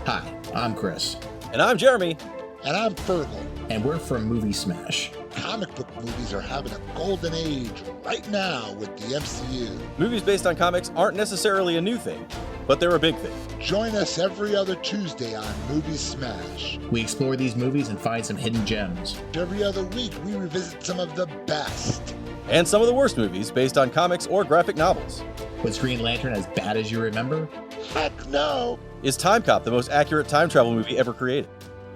Hi, I'm Chris. And I'm Jeremy. And I'm Fergal. And we're from Movie Smash. Comic book movies are having a golden age right now with the MCU. Movies based on comics aren't necessarily a new thing, but they're a big thing. Join us every other Tuesday on Movie Smash. We explore these movies and find some hidden gems. Every other week, we revisit some of the best. And some of the worst movies based on comics or graphic novels. Was Green Lantern as bad as you remember? Heck no! Is Time Cop the most accurate time travel movie ever created?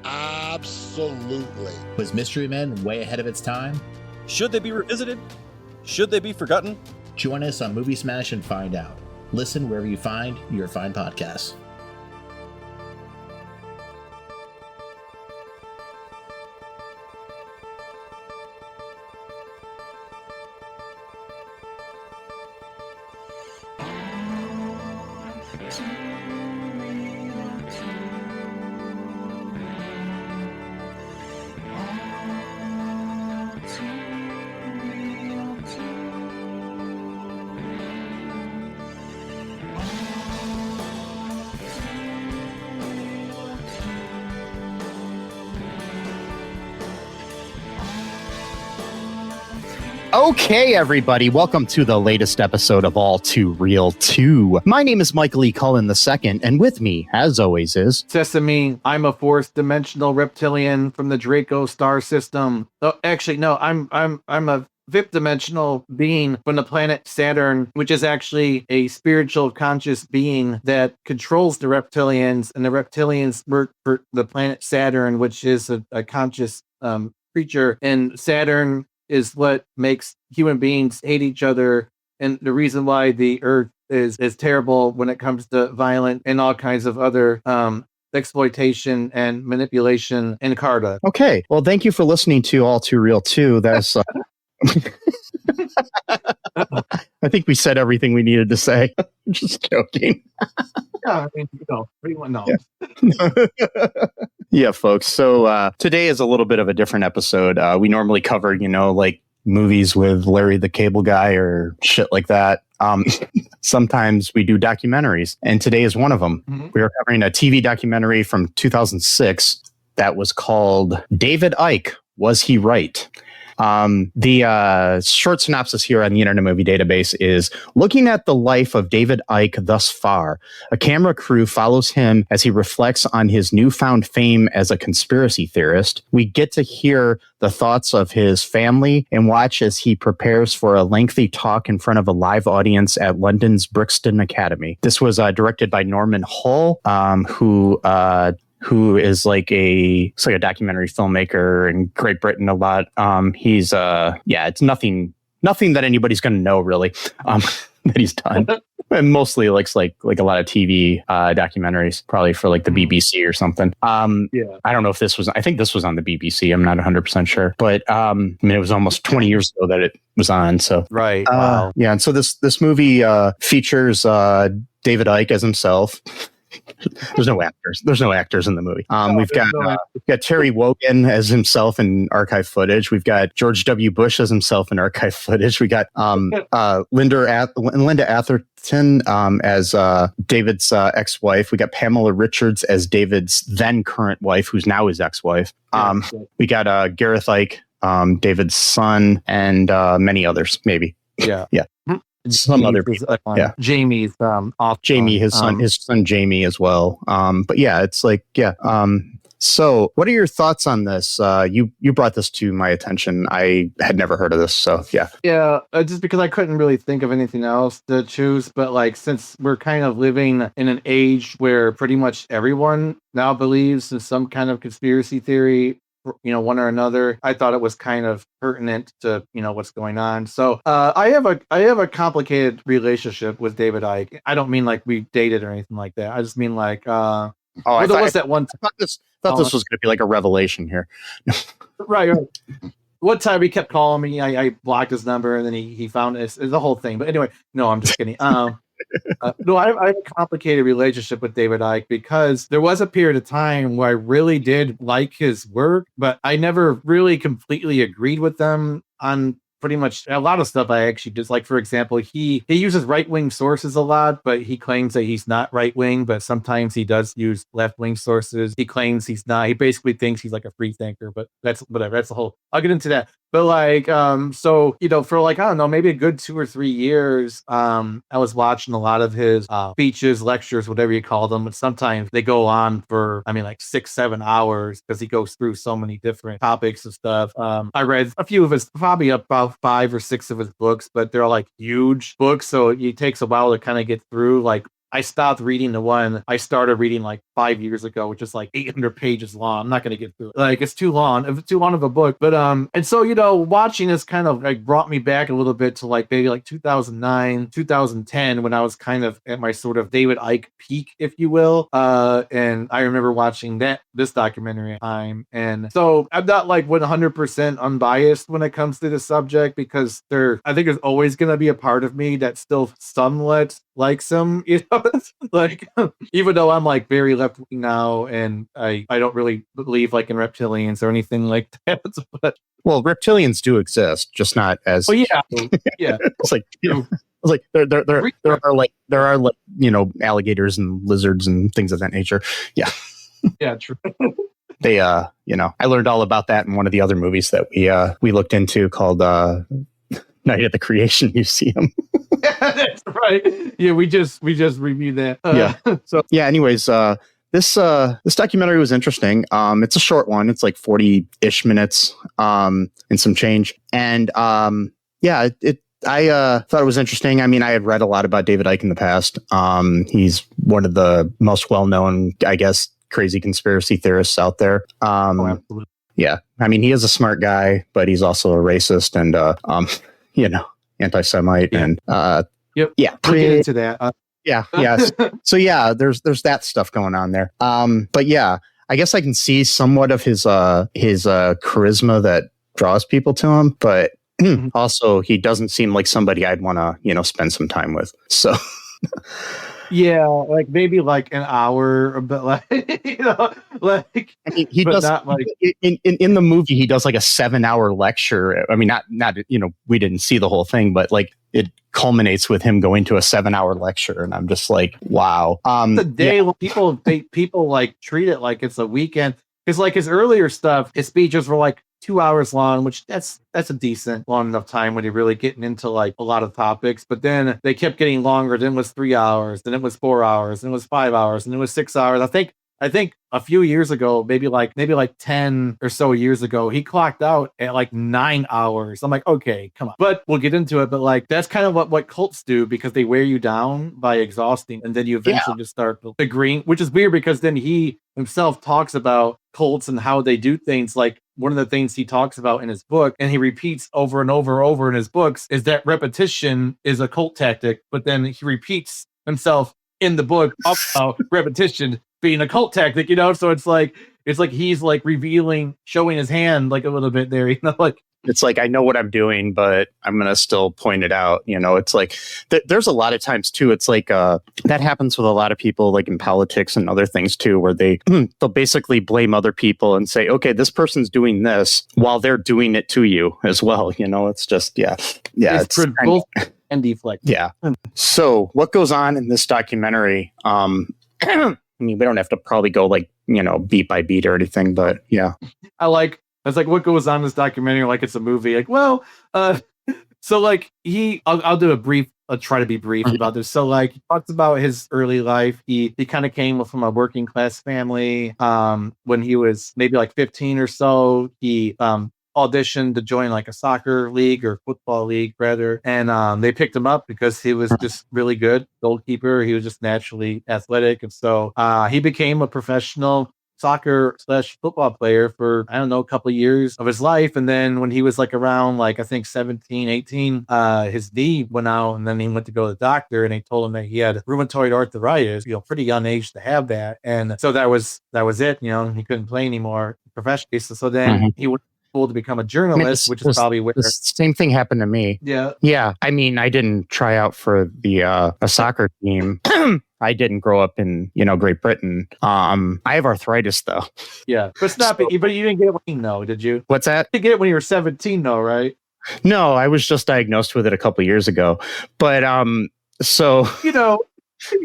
Absolutely. Was Mystery Men way ahead of its time? Should they be revisited? Should they be forgotten? Join us on Movie Smash and find out. Listen wherever you find your fine podcasts. Okay, everybody, welcome to the latest episode of All Too Real 2. My name is Michael E. Cullen II, and with me, as always, is... Sesame. I'm a fourth-dimensional reptilian from the Draco star system. Oh, actually, no, I'm a fifth-dimensional being from the planet Saturn, which is actually a spiritual conscious being that controls the reptilians, and the reptilians work for the planet Saturn, which is a conscious creature, and Saturn is what makes human beings hate each other, and the reason why the Earth is terrible when it comes to violent and all kinds of other exploitation and manipulation in Carta. Okay, well, thank you for listening to All Too Real 2. That's... I think we said everything we needed to say. Just joking. Yeah, I mean, everyone knows. Yeah. Yeah, folks. So today is a little bit of a different episode. We normally cover, like movies with Larry the Cable Guy or shit like that. Sometimes we do documentaries, and today is one of them. Mm-hmm. We are covering a TV documentary from 2006 that was called David Icke, Was He Right? The short synopsis here on the Internet Movie Database is: looking at the life of David Icke thus far, a camera crew follows him as he reflects on his newfound fame as a conspiracy theorist. We get to hear the thoughts of his family and watch as he prepares for a lengthy talk in front of a live audience at London's Brixton Academy. This was directed by Norman Hull, who is like a documentary filmmaker in Great Britain a lot. He's it's nothing that anybody's going to know really that he's done. And mostly likes like a lot of TV documentaries, probably for like the BBC or something. I don't know if I think this was on the BBC. I'm not 100% sure, but it was almost 20 years ago that it was on. So right, wow. Yeah, and so this movie features David Icke as himself. There's no actors in the movie. We've got Terry Wogan as himself in archive footage. We've got George W. Bush as himself in archive footage. We got Linda Atherton as David's ex-wife. We got Pamela Richards as David's then current wife, who's now his ex-wife. We got Gareth Icke, David's son, and many others, maybe. Yeah. Yeah. Some other people. Jamie's Jamie, his son Jamie as well. But yeah, it's like, yeah. So what are your thoughts on this? You brought this to my attention. I had never heard of this. So yeah. Yeah. Just because I couldn't really think of anything else to choose. But like, since we're kind of living in an age where pretty much everyone now believes in some kind of conspiracy theory, one or another, I thought it was kind of pertinent to, what's going on. So I have a complicated relationship with David Icke. I don't mean like we dated or anything like that. I just mean like, I thought this was going to be like a revelation here. Right. One time he kept calling me. I blocked his number, and then he found this. It's the whole thing. But anyway, no, I'm just kidding. No, I have a complicated relationship with David Icke because there was a period of time where I really did like his work, but I never really completely agreed with them on pretty much a lot of stuff I actually just like. For example, he uses right-wing sources a lot, but he claims that he's not right-wing, but sometimes he does use left-wing sources. He claims he's not. He basically thinks he's like a free thinker, but that's whatever. That's the whole. I'll get into that. But like, so, you know, for like, I don't know, maybe a good 2 or 3 years, I was watching a lot of his speeches, lectures, whatever you call them. But sometimes they go on for, I mean, like 6-7 hours because he goes through so many different topics and stuff. I read a few of his, probably about 5 or 6 of his books, but they're like huge books. So it takes a while to kind of get through. Like, I stopped reading the one I started reading like 5 years ago, which is like 800 pages long. I'm not going to get through it. Like, it's too long. It's too long of a book. But, and so, you know, watching this kind of like brought me back a little bit to like maybe like 2009, 2010, when I was kind of at my sort of David Icke peak, if you will. And I remember watching this documentary at the time. And so I'm not like 100% unbiased when it comes to the subject, because I think there's always going to be a part of me that still somewhat likes him, you know. Like, even though I'm like very left wing now, and I don't really believe like in reptilians or anything like that. But well, reptilians do exist, just not as. Oh yeah, yeah. It's like, you know, it's like there are like, you know, alligators and lizards and things of that nature. Yeah. Yeah, true. They you know, I learned all about that in one of the other movies that we looked into called Night at the Creation Museum. That's right. Yeah, we just reviewed that. Yeah. So yeah. Anyways, this documentary was interesting. It's a short one. It's like 40-ish minutes, and some change. And yeah, I thought it was interesting. I mean, I had read a lot about David Icke in the past. He's one of the most well-known, I guess, crazy conspiracy theorists out there. absolutely. Yeah. I mean, he is a smart guy, but he's also a racist and you know, anti-Semite. Yeah. And Yep. yeah, We'll get into that. yeah. So yeah, there's that stuff going on there. But yeah, I guess I can see somewhat of his charisma that draws people to him, but also he doesn't seem like somebody I'd want to, you know, spend some time with. So Yeah, like maybe like an hour, but like, you know, like, I mean, he but does not like, in the movie. He does like a 7-hour lecture. I mean, not you know, we didn't see the whole thing, but like it culminates with him going to a 7-hour lecture, and I'm just like, wow. the day when people like treat it like it's a weekend, because like his earlier stuff, his speeches were like 2 hours long, which that's a decent long enough time when you're really getting into like a lot of topics. But then they kept getting longer. Then it was 3 hours, then it was 4 hours, then it was 5 hours, and it was 6 hours. I think a few years ago, maybe like 10 or so years ago, he clocked out at like 9 hours. I'm like, okay, come on. But we'll get into it. But like, that's kind of what cults do, because they wear you down by exhausting, and then you eventually just start agreeing, which is weird because then he himself talks about cults and how they do things. Like, one of the things he talks about in his book, and he repeats over and over in his books, is that repetition is a cult tactic. But then he repeats himself in the book about repetition being a cult tactic, you know? So it's like he's like revealing, showing his hand like a little bit there, you know? Like, it's like, I know what I'm doing, but I'm going to still point it out. You know, it's like, there's a lot of times too. It's like, that happens with a lot of people, like in politics and other things too, where they'll basically blame other people and say, okay, this person's doing this while they're doing it to you as well. You know, it's just, yeah. it's both and deflect. Yeah. So what goes on in this documentary? I mean, we don't have to probably go like, you know, beat by beat or anything, but yeah. That's like what goes on in this documentary, like it's a movie. Like, well, so like I'll do a brief. I'll try to be brief about this. So like, he talks about his early life. He kind of came from a working class family. When he was maybe like 15 or so, he auditioned to join like a soccer league or football league rather, and they picked him up because he was just really good goalkeeper. He was just naturally athletic, and so he became a professional soccer/football player for, I don't know, a couple of years of his life. And then when he was like around like, I think 17, 18, his knee went out, and then he went to go to the doctor, and they told him that he had rheumatoid arthritis, you know, pretty young age to have that. And so that was it, you know, he couldn't play anymore professionally. So then he went to become a journalist, which is probably where the same thing happened to me. Yeah. I mean, I didn't try out for the a soccer team. I didn't grow up in, you know, Great Britain. I have arthritis though. Yeah, but it's not. But you didn't get it when you know, did you? What's that? You didn't get it when you were 17, though, right? No, I was just diagnosed with it a couple years ago. But so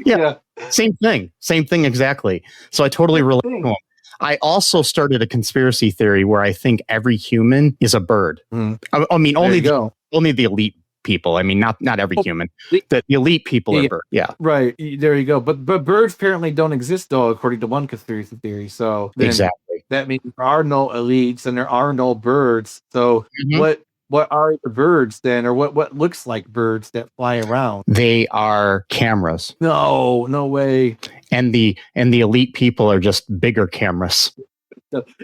Yeah. same thing exactly. So I totally relate to him. I also started a conspiracy theory where I think every human is a bird. I mean, only the elite people. I mean, not every human. The elite people are birds. Yeah. Right. There you go. But birds apparently don't exist, though, according to one conspiracy theory. So exactly. That means there are no elites and there are no birds. So what are the birds then, or what looks like birds that fly around? They are cameras. No way. And the elite people are just bigger cameras.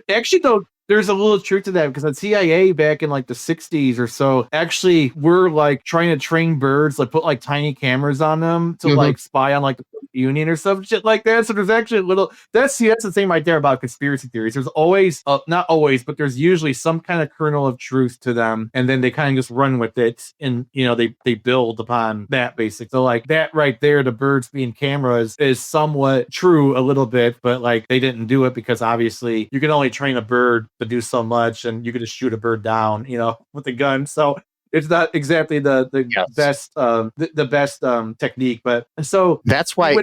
Actually, though, there's a little truth to that, because the CIA back in like the 60s or so actually were like trying to train birds, like put like tiny cameras on them to like spy on like the Union or some shit like that. So there's actually a little that's the same right there about conspiracy theories. There's always not always, but there's usually some kind of kernel of truth to them, and then they kind of just run with it, and they build upon that basic. So like that right there, the birds being cameras is somewhat true a little bit, but like they didn't do it because obviously you can only train a bird to do so much, and you could just shoot a bird down, with a gun. So it's not exactly the best technique, but so that's why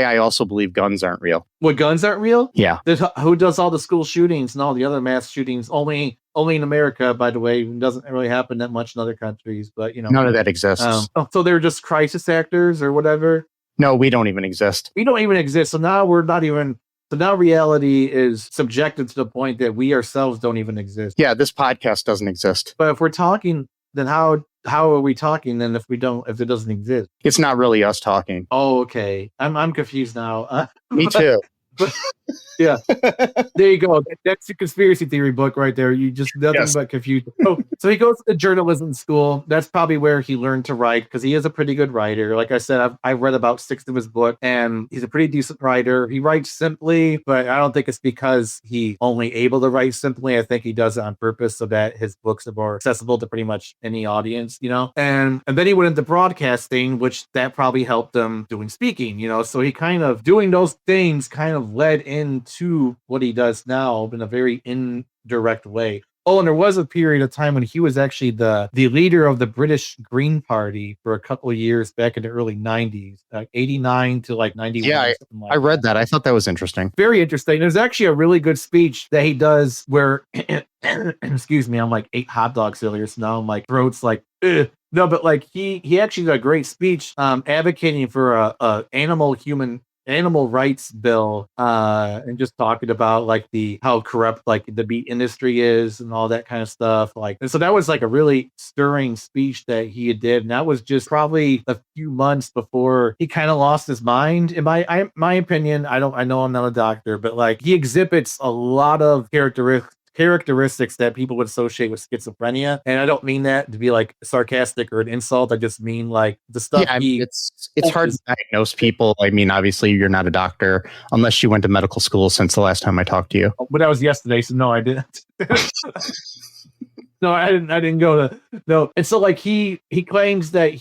I also believe guns aren't real. What, guns aren't real? Yeah. Who does all the school shootings and all the other mass shootings? Only in America, by the way. It doesn't really happen that much in other countries, but none of that exists. So they're just crisis actors or whatever. No, we don't even exist. We don't even exist. So now we're not even. So now reality is subjected to the point that we ourselves don't even exist. Yeah, this podcast doesn't exist. But if we're talking, then how are we talking then if it doesn't exist? It's not really us talking. Oh, okay. I'm confused now. Me too. But, yeah, there you go. That's the conspiracy theory book right there. You just nothing but confused. So he goes to journalism school. That's probably where he learned to write, because he is a pretty good writer. Like I said, I've read about 6 of his books, and he's a pretty decent writer. He writes simply, but I don't think it's because he only able to write simply. I think he does it on purpose so that his books are more accessible to pretty much any audience, And then he went into broadcasting, which that probably helped him doing speaking, So he kind of doing those things kind of led into what he does now in a very indirect way. Oh, and there was a period of time when he was actually the leader of the British Green Party for a couple of years back in the early 90s, 89 to like 91. Yeah, I read that. I thought that was interesting. Very interesting. There's actually a really good speech that he does where, excuse me, I'm like 8 hot dogs earlier, so now I'm like, throat's like, ugh. No, but like he actually did a great speech advocating for a animal rights bill, and just talking about like how corrupt like the meat industry is and all that kind of stuff. And so that was like a really stirring speech that he did, and that was just probably a few months before he kind of lost his mind. In my opinion, I know I'm not a doctor, but like he exhibits a lot of characteristics that people would associate with schizophrenia, and I don't mean that to be like sarcastic or an insult. I just mean like the stuff. Yeah, it's hard to diagnose people. I mean, obviously, you're not a doctor unless you went to medical school. Since the last time I talked to you, but that was yesterday, so no, I didn't. No, I didn't go to no. And so like he claims that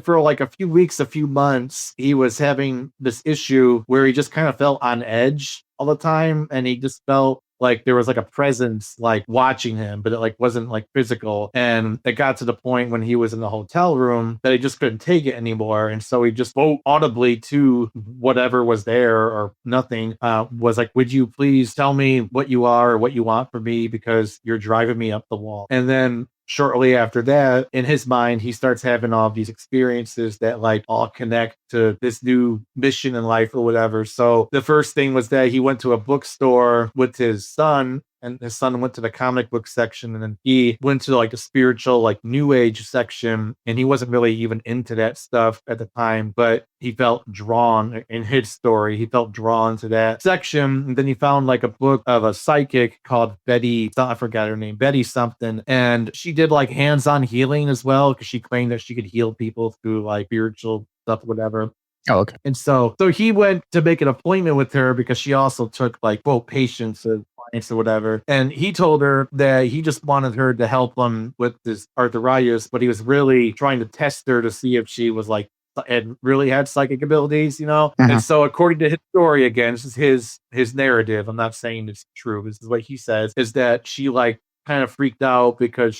for like a few weeks, a few months, he was having this issue where he just kind of felt on edge all the time, and he just felt like there was like a presence like watching him, but it like wasn't like physical. And it got to the point when he was in the hotel room that he just couldn't take it anymore. And so he just spoke audibly to whatever was there or nothing, was like, would you please tell me what you are or what you want from me, because you're driving me up the wall. And then shortly after that, in his mind, he starts having all these experiences that like all connect to this new mission in life or whatever. So the first thing was that he went to a bookstore with his son, and his son went to the comic book section, and then he went to like the spiritual, like new age section. And he wasn't really even into that stuff at the time, but he felt drawn in his story. He felt drawn to that section. And then he found like a book of a psychic called Betty, I forgot her name, Betty something. And she did like hands-on healing as well, because she claimed that she could heal people through like spiritual stuff, whatever. Oh, okay. And so he went to make an appointment with her because she also took like, quote, patients or clients or whatever. And he told her that he just wanted her to help him with this arthritis, but he was really trying to test her to see if she was like, and really had psychic abilities, And so according to his story, again, this is his narrative. I'm not saying it's true. This is what he says, is that she like kind of freaked out because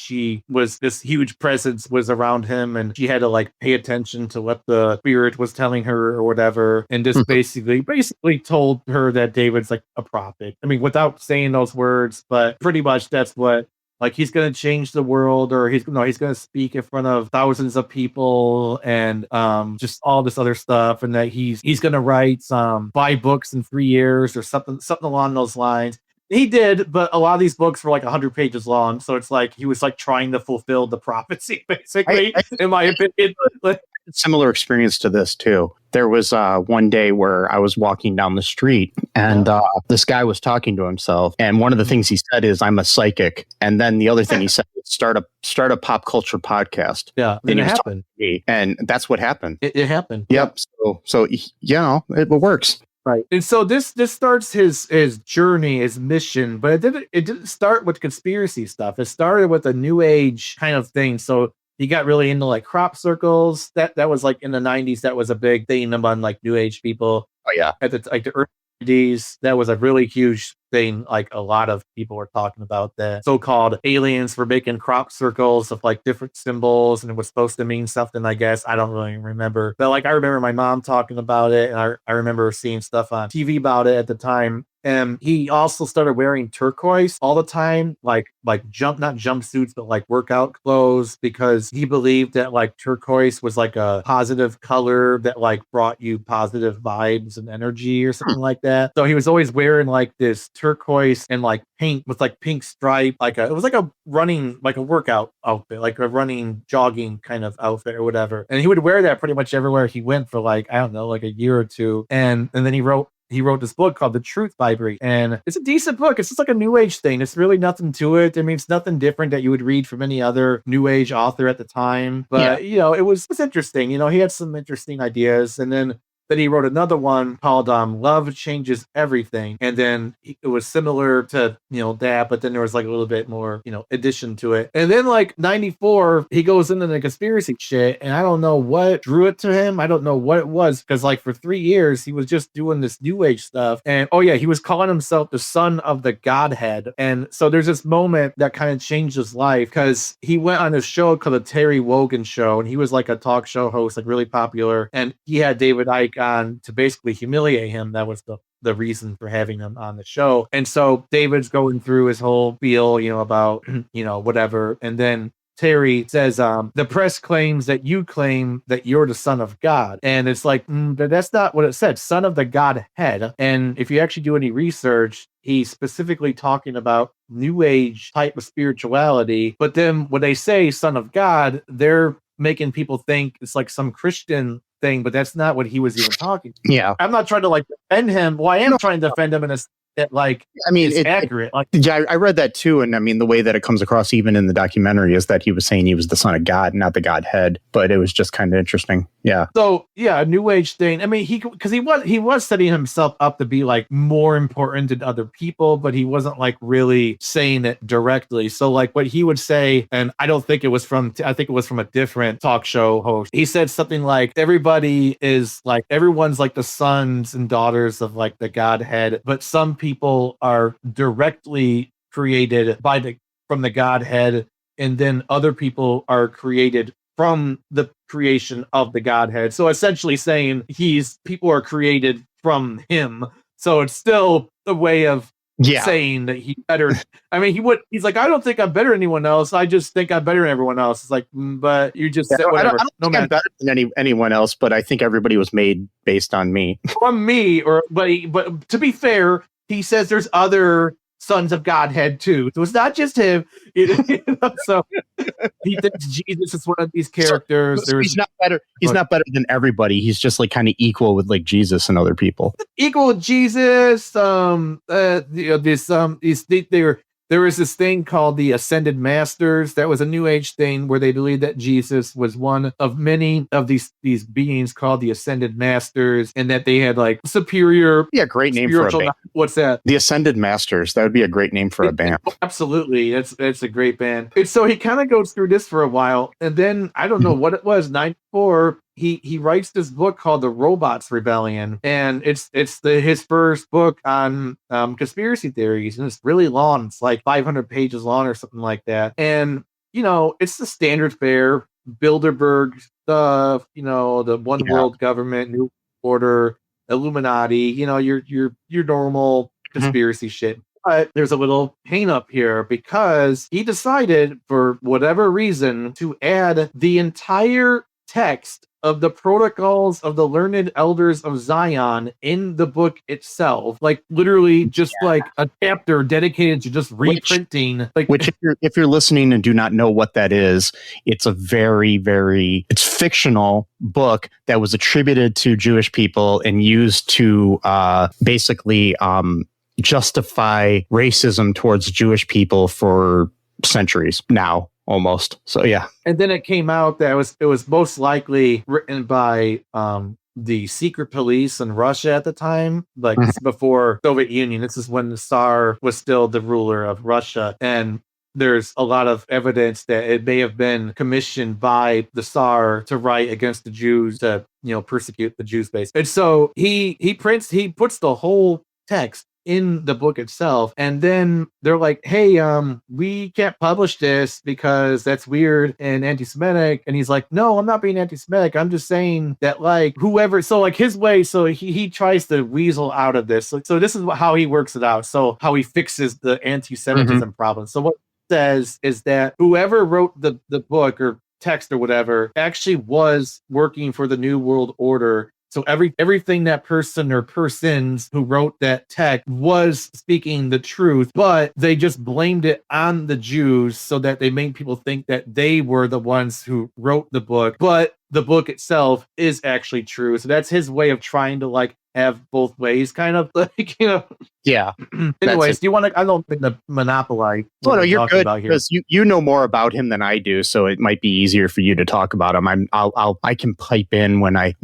this huge presence was around him, and she had to like pay attention to what the spirit was telling her or whatever, and just basically told her that David's like a prophet. I mean, without saying those words, but pretty much that's what. Like he's gonna change the world, or he's gonna speak in front of thousands of people, and just all this other stuff, and that he's gonna write 5 books in 3 years or something along those lines. He did, but a lot of these books were like 100 pages long, so it's like he was like trying to fulfill the prophecy, basically. In my opinion, similar experience to this too. There was one day where I was walking down the street, and this guy was talking to himself, and one of the things he said is, "I'm a psychic," and then the other thing he said is, start a pop culture podcast. Yeah, and it happened, and that's what happened. It happened. Yep. So it works. Right. And so this starts his journey, his mission, but it didn't start with conspiracy stuff. It started with a new age kind of thing. So he got really into like crop circles. That was like in the 90s. That was a big thing among like new age people. Oh yeah. At the early 90s, that was a really huge thing. Like a lot of people were talking about that so-called aliens were making crop circles of like different symbols, and it was supposed to mean something, I guess. I don't really remember, but like I remember my mom talking about it, and I remember seeing stuff on TV about it at the time. And he also started wearing turquoise all the time, not jumpsuits, but like workout clothes, because he believed that like turquoise was like a positive color that like brought you positive vibes and energy or something like that. So he was always wearing like this turquoise and like pink with like pink stripe, it was like a running, like a workout outfit, like a running jogging kind of outfit or whatever. And he would wear that pretty much everywhere he went for like, I don't know, like a year or two. And then he wrote this book called The Truth Vibrate, and it's a decent book. It's just like a new age thing. It's really nothing to it. I mean, it's nothing different that you would read from any other new age author at the time. But, it was interesting. He had some interesting ideas. And then he wrote another one called Love Changes Everything. And then it was similar to, that, but then there was like a little bit more, addition to it. And then like 94, he goes into the conspiracy shit, and I don't know what drew it to him. I don't know what it was, because like for 3 years, he was just doing this new age stuff. And he was calling himself the son of the Godhead. And so there's this moment that kind of changed his life, because he went on a show called the Terry Wogan Show, and he was like a talk show host, like really popular. And he had David Icke on to basically humiliate him. That was the reason for having him on the show. And so David's going through his whole spiel, about, whatever. And then Terry says, the press claims that you claim that you're the son of God. And it's like, but that's not what it said. Son of the Godhead. And if you actually do any research, he's specifically talking about new age type of spirituality. But then when they say son of God, they're making people think it's like some Christian thing, but that's not what he was even talking about. Yeah. I'm not trying to like defend him. Well, I am trying to defend him in a that like, I mean, it's accurate. I read that too, and I mean, the way that it comes across even in the documentary is that he was saying he was the son of God, not the Godhead. But it was just kind of interesting. Yeah. So yeah, a new age thing. I mean, he was setting himself up to be like more important than other people, but he wasn't like really saying it directly. So like what he would say, and I think it was from a different talk show host. He said something like, everyone's like the sons and daughters of like the Godhead, but some people are directly created from the Godhead, and then other people are created from the creation of the Godhead. So essentially saying people are created from him. So it's still a way of saying that he's better. I mean, he's like, I don't think I'm better than anyone else. I just think I'm better than everyone else. It's like, but you just said whatever. I don't think I'm better than anyone else, but I think everybody was made based on me. From me, but to be fair, he says there's other sons of Godhead too. So it's not just him. So he thinks Jesus is one of these characters. So he's not better. He's not better than everybody. He's just like kind of equal with like Jesus and other people. Equal with Jesus. There was this thing called the Ascended Masters. That was a New Age thing where they believed that Jesus was one of many of these beings called the Ascended Masters, and that they had like superior. Yeah, great name for a band. What's that? The Ascended Masters. That would be a great name for a band. Absolutely, that's a great band. And so he kind of goes through this for a while, and then I don't know what it was. 94. he writes this book called The Robots Rebellion, and it's his first book on conspiracy theories, and it's really long. It's like 500 pages long or something like that. And it's the standard fare Bilderberg stuff. The one world government, new order, Illuminati. Your normal conspiracy shit. But there's a little hang up here because he decided, for whatever reason, to add the entire text of the protocols of the learned elders of Zion in the book itself, like literally just like a chapter dedicated to just reprinting. Which if you're listening and do not know what that is, it's a very, very, it's fictional book that was attributed to Jewish people and used to basically justify racism towards Jewish people for centuries now, almost. So yeah. And then it came out that it was most likely written by the secret police in Russia at the time, like this is before Soviet Union. This is when the Tsar was still the ruler of Russia, and there's a lot of evidence that it may have been commissioned by the Tsar to write against the Jews, to persecute the Jews, basically. And so he puts the whole text in the book itself, and then they're like, hey, we can't publish this because that's weird and anti-Semitic. And he's like, no, I'm not being anti-Semitic, I'm just saying that, like, whoever, so like his way, so he tries to weasel out of this. So this is how he works it out, so how he fixes the anti-Semitism problem. So what he says is that whoever wrote the book or text or whatever actually was working for the New World Order. So everything that person or persons who wrote that text was speaking the truth, but they just blamed it on the Jews so that they made people think that they were the ones who wrote the book. But the book itself is actually true. So that's his way of trying to like have both ways, kind of like, Yeah. Anyways, do you want to? I don't think the monopolize. Oh no, you're good because you know more about him than I do, so it might be easier for you to talk about him. I can pipe in when I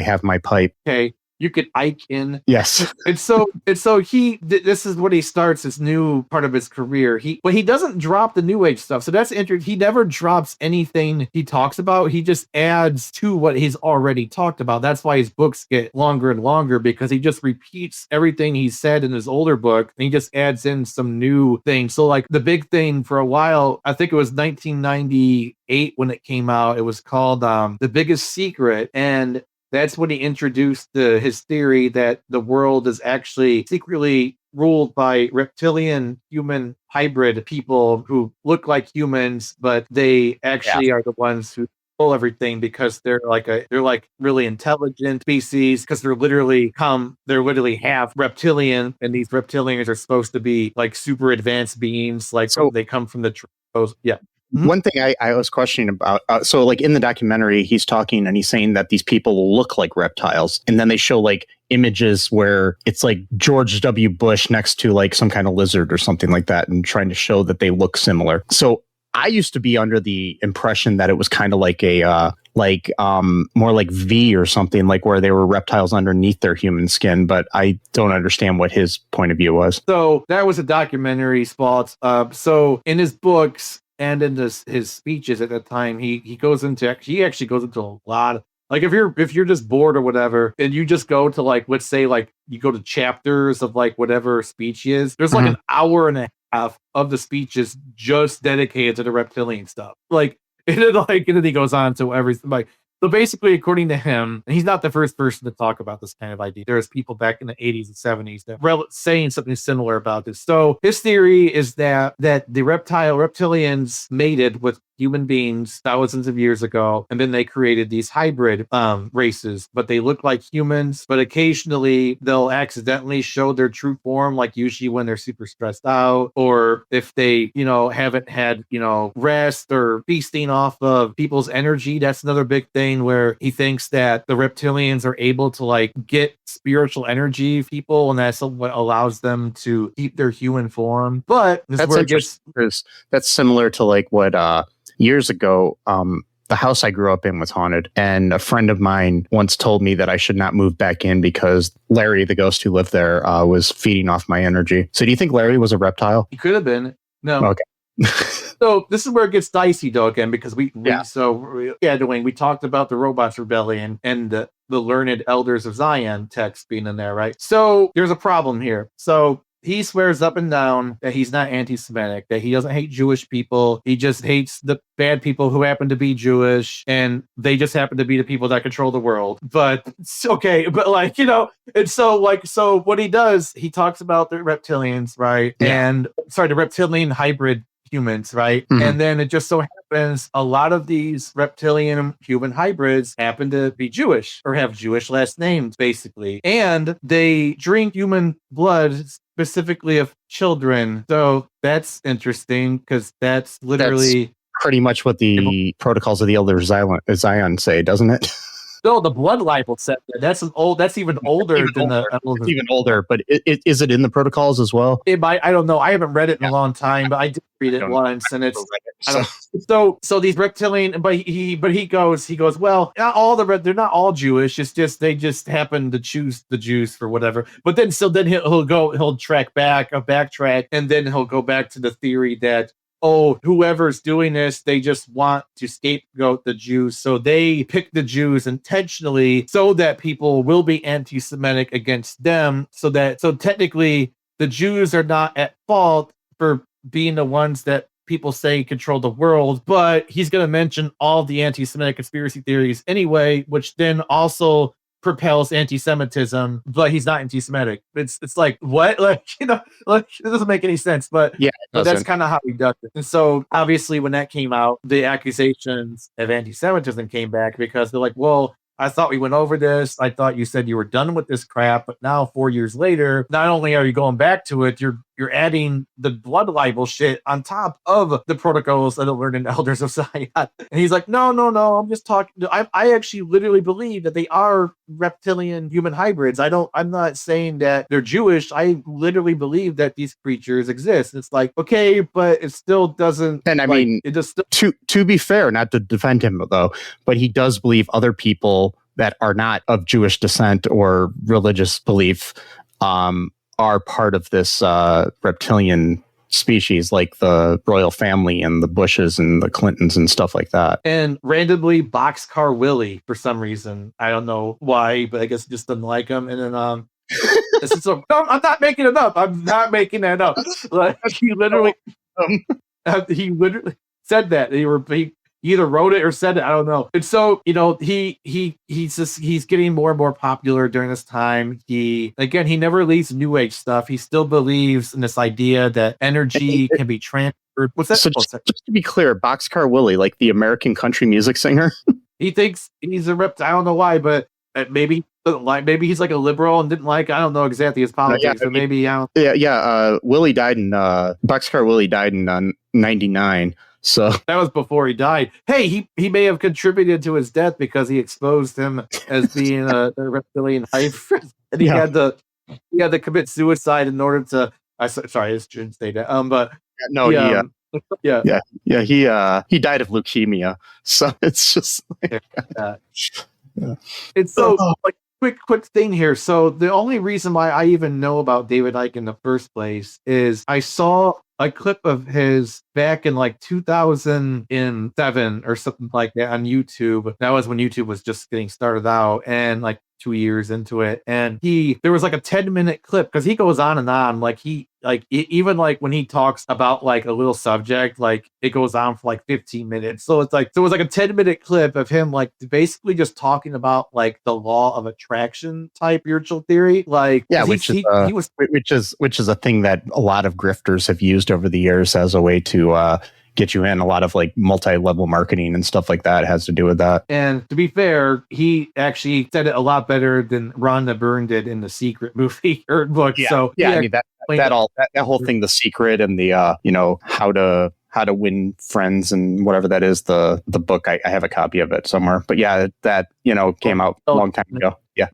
have my pipe. Okay. You could Ike in. Yes. And so this is what he starts his new part of his career. But he doesn't drop the New Age stuff. So that's interesting. He never drops anything he talks about. He just adds to what he's already talked about. That's why his books get longer and longer, because he just repeats everything he said in his older book, and he just adds in some new things. So like the big thing for a while, I think it was 1998 when it came out, it was called The Biggest Secret. And that's when he introduced his theory that the world is actually secretly ruled by reptilian human hybrid people who look like humans, but they actually are the ones who control everything, because they're like really intelligent species, because they're literally half reptilian, and these reptilians are supposed to be like super advanced beings, like they come from the One thing I was questioning about, so like in the documentary, he's talking and he's saying that these people look like reptiles. And then they show like images where it's like George W. Bush next to like some kind of lizard or something like that, and trying to show that they look similar. So I used to be under the impression that it was kind of like more like V or something, like where they were reptiles underneath their human skin. But I don't understand what his point of view was. So that was a documentary's fault. So in his books, and in his speeches at that time, he actually goes into a lot of, like, if you're just bored or whatever, and you just go to like, let's say like you go to chapters of like whatever speech he is, there's like an hour and a half of the speeches just dedicated to the reptilian stuff. Like, and then he goes on to everything. Like, so basically, according to him, and he's not the first person to talk about this kind of idea. There's people back in the 80s and 70s that were saying something similar about this. So his theory is that the reptilians mated with human beings thousands of years ago, and then they created these hybrid races, but they look like humans, but occasionally they'll accidentally show their true form, like usually when they're super stressed out, or if they haven't had rest or feasting off of people's energy. That's another big thing, where he thinks that the reptilians are able to like get spiritual energy of people, and that's what allows them to keep their human form. But that's similar to like what years ago, the house I grew up in was haunted, and a friend of mine once told me that I should not move back in because Larry, the ghost who lived there, was feeding off my energy. So do you think Larry was a reptile? He could have been. No. Okay. So this is where it gets dicey though again, because we talked about the Robots Rebellion and the Learned Elders of Zion text being in there, right? So there's a problem here. So he swears up and down that he's not anti-Semitic, that he doesn't hate Jewish people. He just hates the bad people who happen to be Jewish, and they just happen to be the people that control the world. But it's okay, but like, and so what he does, he talks about the reptilians, right? Yeah. And the reptilian hybrid humans, right? Mhm. And then it just so happens a lot of these reptilian human hybrids happen to be Jewish or have Jewish last names, basically. And they drink human blood, specifically of children. So that's interesting because that's literally pretty much what the protocols of the Elder Zion say, doesn't it? No, the blood libel said that. That's even older than the. It's even older, but is it in the protocols as well? It might. I don't know. I haven't read it in a long time, but I did read it once, and it's. So these reptilian, but he goes. Well, not all they're not all Jewish. It's just they just happen to choose the Jews for whatever. But then he'll backtrack, and then he'll go back to the theory that, oh, whoever's doing this, they just want to scapegoat the Jews. So they pick the Jews intentionally so that people will be anti-Semitic against them. So technically the Jews are not at fault for being the ones that people say control the world, but he's going to mention all the anti-Semitic conspiracy theories anyway, which then also propels anti-Semitism, but he's not anti-Semitic. It's like, what? Like, it doesn't make any sense, but that's kind of how he does it. And so obviously when that came out, the accusations of anti-Semitism came back because they're like, well, I thought we went over this. I thought you said you were done with this crap, but now 4 years later, not only are you going back to it, you're adding the blood libel shit on top of the protocols of the Learned Elders of Zion. And he's like, no, I'm just talking. I actually literally believe that they are reptilian human hybrids. I'm not saying that they're Jewish. I literally believe that these creatures exist. It's like, okay, but it still doesn't. And I mean, it just to be fair, not to defend him though, but he does believe other people that are not of Jewish descent or religious belief are part of this reptilian species, like the royal family and the Bushes and the Clintons and stuff like that. And randomly Boxcar Willie, for some reason. I don't know why, but I guess just doesn't like him. And then no, I'm not making it up. I'm not making that up. Like, he literally said that. He either wrote it or said it. I don't know. And so, he's getting more and more popular during this time. He never leaves New Age stuff. He still believes in this idea that energy can be transferred. What's that? So just to be clear, Boxcar Willie, like the American country music singer, he thinks he's a reptile. I don't know why, but maybe he's like a liberal and didn't like. I don't know exactly his politics, but maybe I don't. Willie died in Boxcar Willie died in 99. So that was before he died. Hey, he may have contributed to his death because he exposed him as being a reptilian hybrid, and he had to commit suicide in order to. I shouldn't say that. But no, he died of leukemia. So it's just like, it's so like quick thing here. So the only reason why I even know about David Icke in the first place is I saw a clip of his back in like 2007 or something like that on YouTube. That was when YouTube was just getting started out, and like 2 years into it. And there was like a 10-minute clip because he goes on and on. Even like when he talks about like a little subject, like it goes on for like 15 minutes. So it was like a 10-minute clip of him like basically just talking about like the law of attraction type spiritual theory. Like, which is a thing that a lot of grifters have used over the years as a way to get you in. A lot of like multi-level marketing and stuff like that has to do with that. And to be fair, he actually said it a lot better than Rhonda Byrne did in the Secret movie or book. Yeah. So I mean that whole thing, the Secret and the how to win friends and whatever that is, the book. I have a copy of it somewhere. But yeah, that came out a long time ago. Yeah.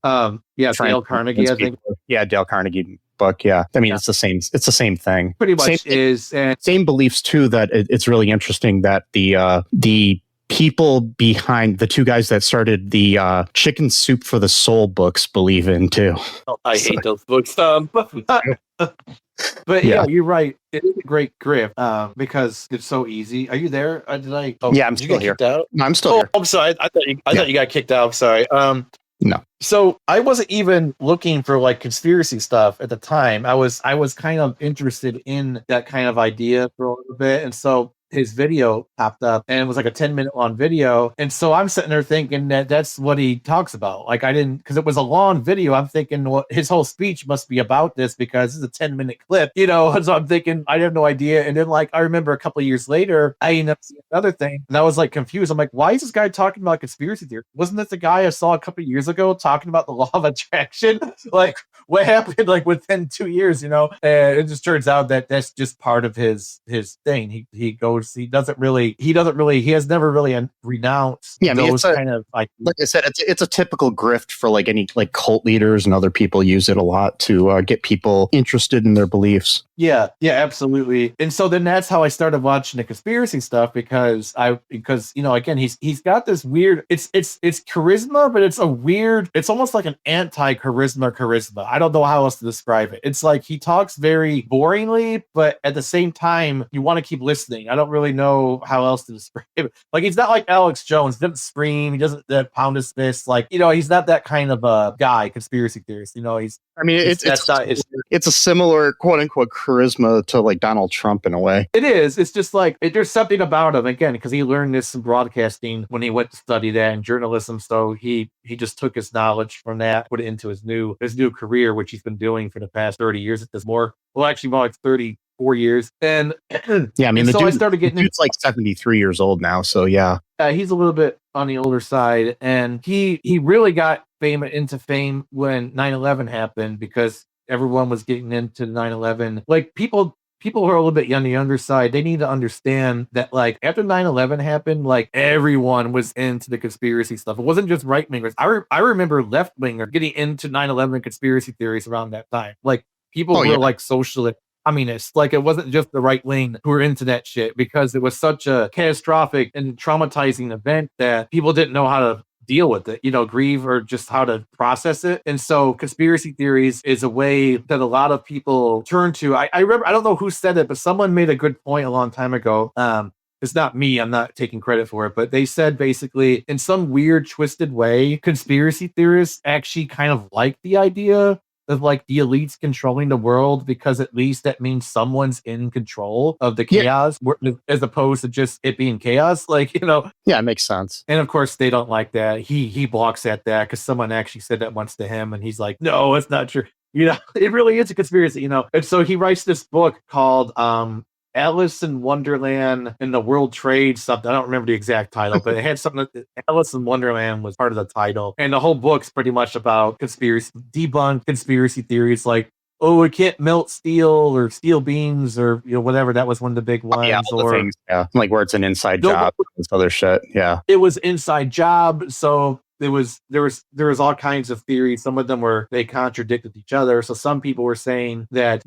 Dale Carnegie, I think. Yeah, Dale Carnegie book. Yeah. I mean, it's the same thing. Pretty much same beliefs too, that it's really interesting that the people behind the two guys that started the Chicken Soup for the Soul books believe in too. I hate those books. But yeah, you're right. It is a great grift because it's so easy. Are you there? Did I? Oh, yeah, I'm Did you still get here. kicked out? No, I'm still here. I'm sorry. I thought you got kicked out. I'm sorry. No. So I wasn't even looking for like conspiracy stuff at the time. I was kind of interested in that kind of idea for a little bit, and so his video popped up, and it was like a 10-minute long video. And so I'm sitting there thinking that that's what he talks about. Like I didn't, because it was a long video. I'm thinking, well, his whole speech must be about this because it's a 10-minute clip, you know. And so I'm thinking, I have no idea. And then like I remember a couple of years later, I ended up seeing another thing, and I was like confused. I'm like, why is this guy talking about conspiracy theory? Wasn't this the guy I saw a couple of years ago talking about the law of attraction? Like what happened like within 2 years, you know? And it just turns out that that's just part of his thing. He has never really renounced those kind of like I said, it's a typical grift for like any like cult leaders, and other people use it a lot to get people interested in their beliefs. Yeah, absolutely. And so then that's how I started watching the conspiracy stuff because you know, again, he's got this weird, it's charisma, but it's almost like an anti-charisma. I don't know how else to describe it. It's like he talks very boringly, but at the same time, you want to keep listening. I don't really know how else to describe it. Like he's not like Alex Jones, he doesn't scream, he doesn't pound his fist. Like, you know, he's not that kind of a guy, conspiracy theorist. You know, it's a similar quote unquote charisma to like Donald Trump in a way. It is. It's just like there's something about him again because he learned this in broadcasting when he went to study that in journalism. So he just took his knowledge from that, put it into his new career, which he's been doing for the past 30 years. It does more like 34 years. And yeah, I mean, I started getting. It's like 73 years old now. So yeah, he's a little bit on the older side, and he really got into fame when 9/11 happened because everyone was getting into 9/11. Like people who are a little bit on the younger side, they need to understand that like after 9/11 happened, like everyone was into the conspiracy stuff. It wasn't just right wingers. I remember left wingers getting into 9/11 conspiracy theories around that time. Like people were like socialist. Communists. Like it wasn't just the right wing who were into that shit because it was such a catastrophic and traumatizing event that people didn't know how to deal with it, you know, grieve or just how to process it. And so conspiracy theories is a way that a lot of people turn to. I remember, I don't know who said it, but someone made a good point a long time ago. It's not me, I'm not taking credit for it, but they said basically in some weird twisted way, conspiracy theorists actually kind of like the idea of like the elites controlling the world because at least that means someone's in control of the chaos as opposed to just it being chaos. Like, you know. Yeah, it makes sense. And of course they don't like that. He balks at that because someone actually said that once to him and he's like, no, it's not true. You know, it really is a conspiracy, you know. And so he writes this book called Alice in Wonderland and the World Trade something. I don't remember the exact title, but it had something that Alice in Wonderland was part of the title. And the whole book's pretty much about debunk conspiracy theories like, oh, it can't melt steel or steel beams or, you know, whatever. That was one of the big ones. Yeah, all the things, like where it's an inside job and this other shit. Yeah. It was inside job. So there was all kinds of theories. Some of them they contradicted each other. So some people were saying that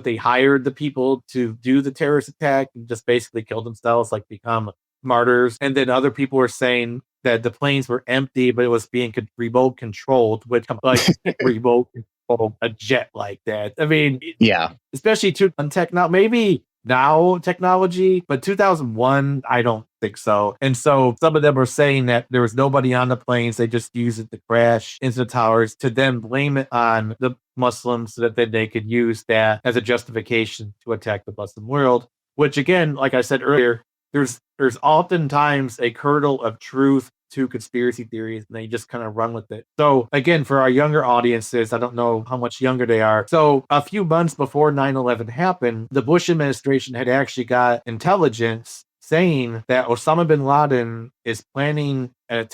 they hired the people to do the terrorist attack and just basically killed themselves, like become martyrs. And then other people were saying that the planes were empty, but it was being remote controlled, which like remote control a jet like that. I mean, yeah, especially maybe now technology, but 2001, I don't think so. And so some of them were saying that there was nobody on the planes. They just used it to crash into the towers to then blame it on the Muslims so that then they could use that as a justification to attack the Muslim world, which again, like I said earlier, there's oftentimes a kernel of truth to conspiracy theories and they just kind of run with it. So again, for our younger audiences, I don't know how much younger they are. So a few months before 9/11 happened, the Bush administration had actually got intelligence saying that Osama bin Laden is planning an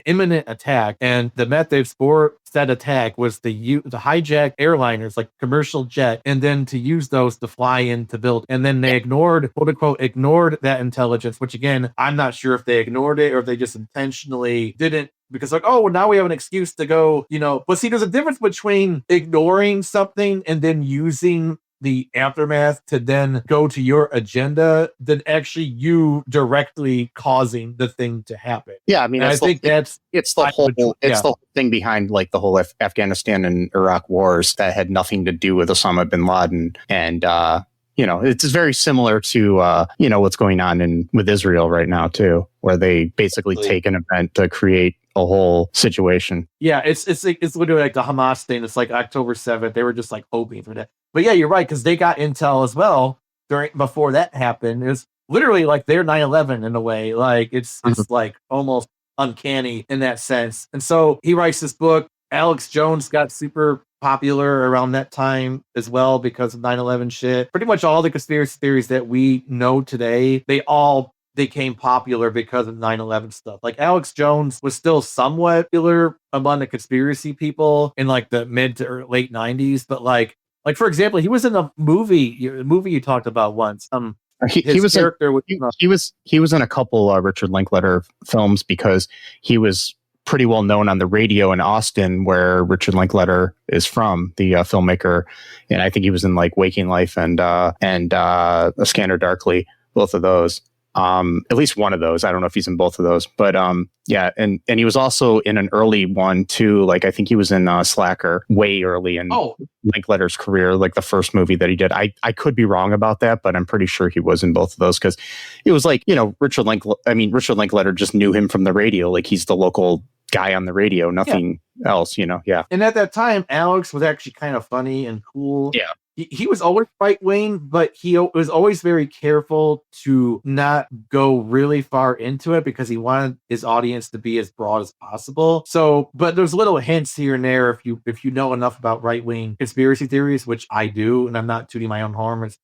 imminent attack, and the methods for said attack was to hijack airliners like commercial jet, and then to use those to fly into build. And then they ignored, quote unquote, that intelligence. Which again, I'm not sure if they ignored it or if they just intentionally didn't. Because like, oh, well, now we have an excuse to go, you know. But see, there's a difference between ignoring something and then using the aftermath to then go to your agenda than actually you directly causing the thing to happen. Yeah, I mean, And I think that's it's the whole thing behind like the whole Afghanistan and Iraq wars that had nothing to do with Osama bin Laden, and it's very similar to what's going on with Israel right now too, where they basically take an event to create a whole situation. Yeah, it's literally like the Hamas thing. It's like October 7th. They were just like hoping for that. But yeah, you're right, because they got intel as well before that happened. It was literally like their 9/11 in a way. Like it's like almost uncanny in that sense. And so he writes this book. Alex Jones got super popular around that time as well because of 9/11 shit. Pretty much all the conspiracy theories that we know today, they came popular because of 9/11 stuff. Like Alex Jones was still somewhat popular among the conspiracy people in like the mid to late 90s, but like for example, he was in a movie you talked about once. He was in a couple Richard Linklater films because he was pretty well known on the radio in Austin, where Richard Linklater is from, the filmmaker, and I think he was in like Waking Life and A Scanner Darkly, both of those. At least one of those. I don't know if he's in both of those, but yeah, and he was also in an early one too. Like I think he was in Slacker way early in Linklater's career, like the first movie that he did. I could be wrong about that, but I'm pretty sure he was in both of those because it was like Richard Linklater just knew him from the radio. Like he's the local guy on the radio, nothing else. Yeah. And at that time, Alex was actually kind of funny and cool. Yeah. He was always right wing, but he was always very careful to not go really far into it because he wanted his audience to be as broad as possible. So, but there's little hints here and there if you know enough about right wing conspiracy theories, which I do, and I'm not tooting my own horn. It's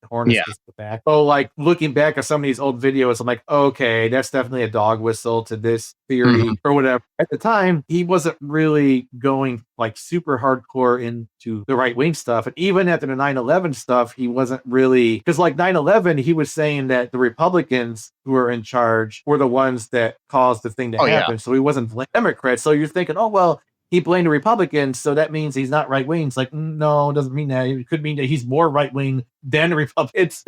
just the fact. So, like looking back at some of these old videos, I'm like, okay, that's definitely a dog whistle to this theory or whatever. At the time, he wasn't really going like super hardcore into the right wing stuff, and even after the 9/11 stuff, he wasn't really, because like 9/11, he was saying that the Republicans who were in charge were the ones that caused the thing to happen. So he wasn't blaming Democrats. So you're thinking, oh well, he blamed the Republicans, so that means he's not right wing. It's like, no, it doesn't mean that. It could mean that he's more right wing than the Republicans,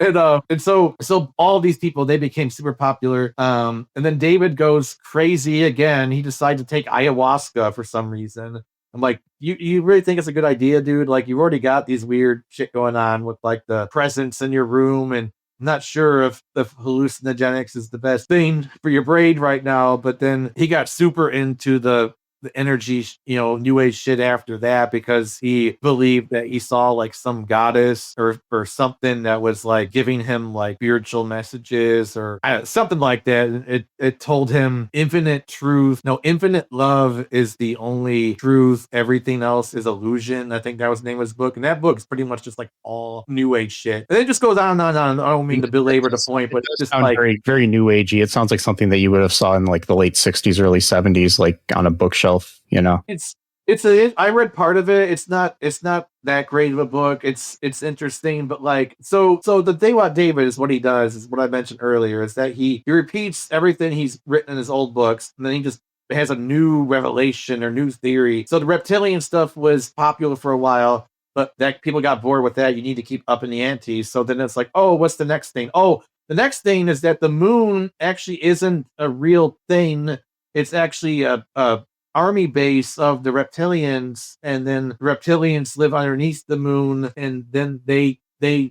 And so all these people, they became super popular. And then David goes crazy again. He decided to take ayahuasca for some reason. I'm like, you really think it's a good idea, dude? Like, you've already got these weird shit going on with like the presence in your room, and I'm not sure if the hallucinogenics is the best thing for your brain right now. But then he got super into the energy, new age shit after that, because he believed that he saw like some goddess or something that was like giving him like spiritual messages or something like that. It told him infinite truth. No, infinite love is the only truth. Everything else is illusion. I think that was the name of his book. And that book is pretty much just like all new age shit. And it just goes on and on and on. I don't mean to belabor the point, but it's just like very, very new agey. It sounds like something that you would have saw in like the late 60s, early 70s, like on a bookshelf. I read part of it. It's not that great of a book. It's interesting, but like so the thing about David is what he does is what I mentioned earlier, is that he repeats everything he's written in his old books, and then he just has a new revelation or new theory. So the reptilian stuff was popular for a while, but that people got bored with that. You need to keep upping the ante. So then it's like, oh, what's the next thing? Oh, the next thing is that the moon actually isn't a real thing. It's actually a army base of the reptilians, and then the reptilians live underneath the moon, and then they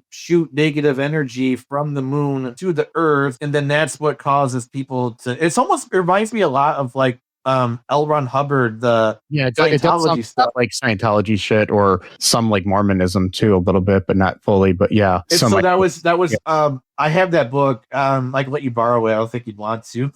shoot negative energy from the moon to the earth, and then that's what causes people to. It reminds me a lot of like L. Ron Hubbard, the Scientology stuff, like Scientology shit, or some like Mormonism too, a little bit, but not fully. But yeah, that was. I have that book. I can let you borrow it. I don't think you'd want to,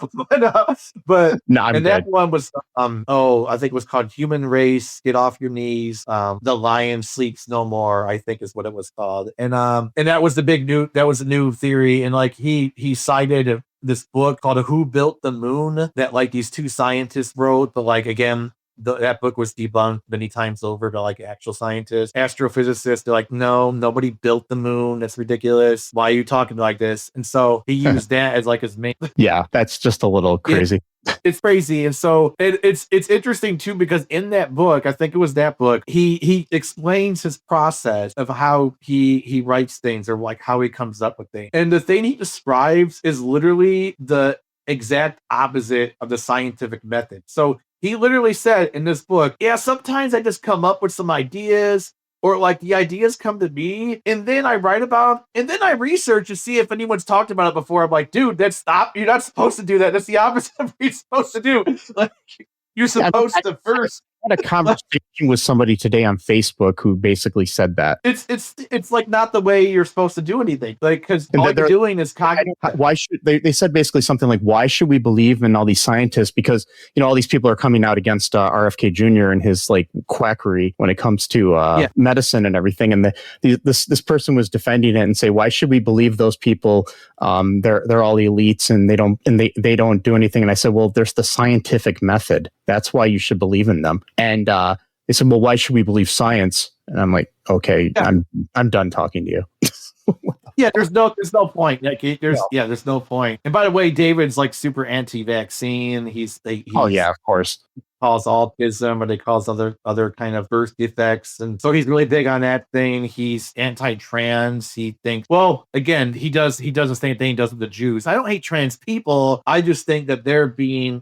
but no, I'm good. That one was I think it was called Human Race, Get Off Your Knees. The Lion Sleeps No More, I think is what it was called, and that was a new theory, and like he cited this book called Who Built the Moon that like these two scientists wrote, but like again, that book was debunked many times over to like actual scientists, astrophysicists. They're like, no, nobody built the moon. That's ridiculous. Why are you talking like this? And so he used that as like his main. Yeah, that's just a little crazy. It's crazy. And so it's interesting too, because in that book, I think it was that book, he explains his process of how he writes things, or like how he comes up with things. And the thing he describes is literally the exact opposite of the scientific method. So he literally said in this book, yeah, sometimes I just come up with some ideas, or like the ideas come to me, and then I write about them, and then I research to see if anyone's talked about it before. I'm like, dude, you're not supposed to do that. That's the opposite of what you're supposed to do. Like, you're supposed to first. I had a conversation with somebody today on Facebook who basically said that. It's like not the way you're supposed to do anything. Like, because all you're doing is cognitive. Why should they said basically something like, why should we believe in all these scientists? Because, you know, all these people are coming out against RFK Jr. and his like quackery when it comes to medicine and everything. And this person was defending it and say, why should we believe those people? They're all elites and they don't do anything. And I said, well, there's the scientific method. That's why you should believe in them. And they said, well, why should we believe science? And I'm like, okay, I'm done talking to you. Yeah, there's no point. Like, there's no point. And by the way, David's like super anti-vaccine. He's oh yeah, of course. Calls autism, or they calls other kind of birth defects, and so he's really big on that thing. He's anti-trans. He thinks, well, again, he does the same thing he does with the Jews. I don't hate trans people. I just think that they're being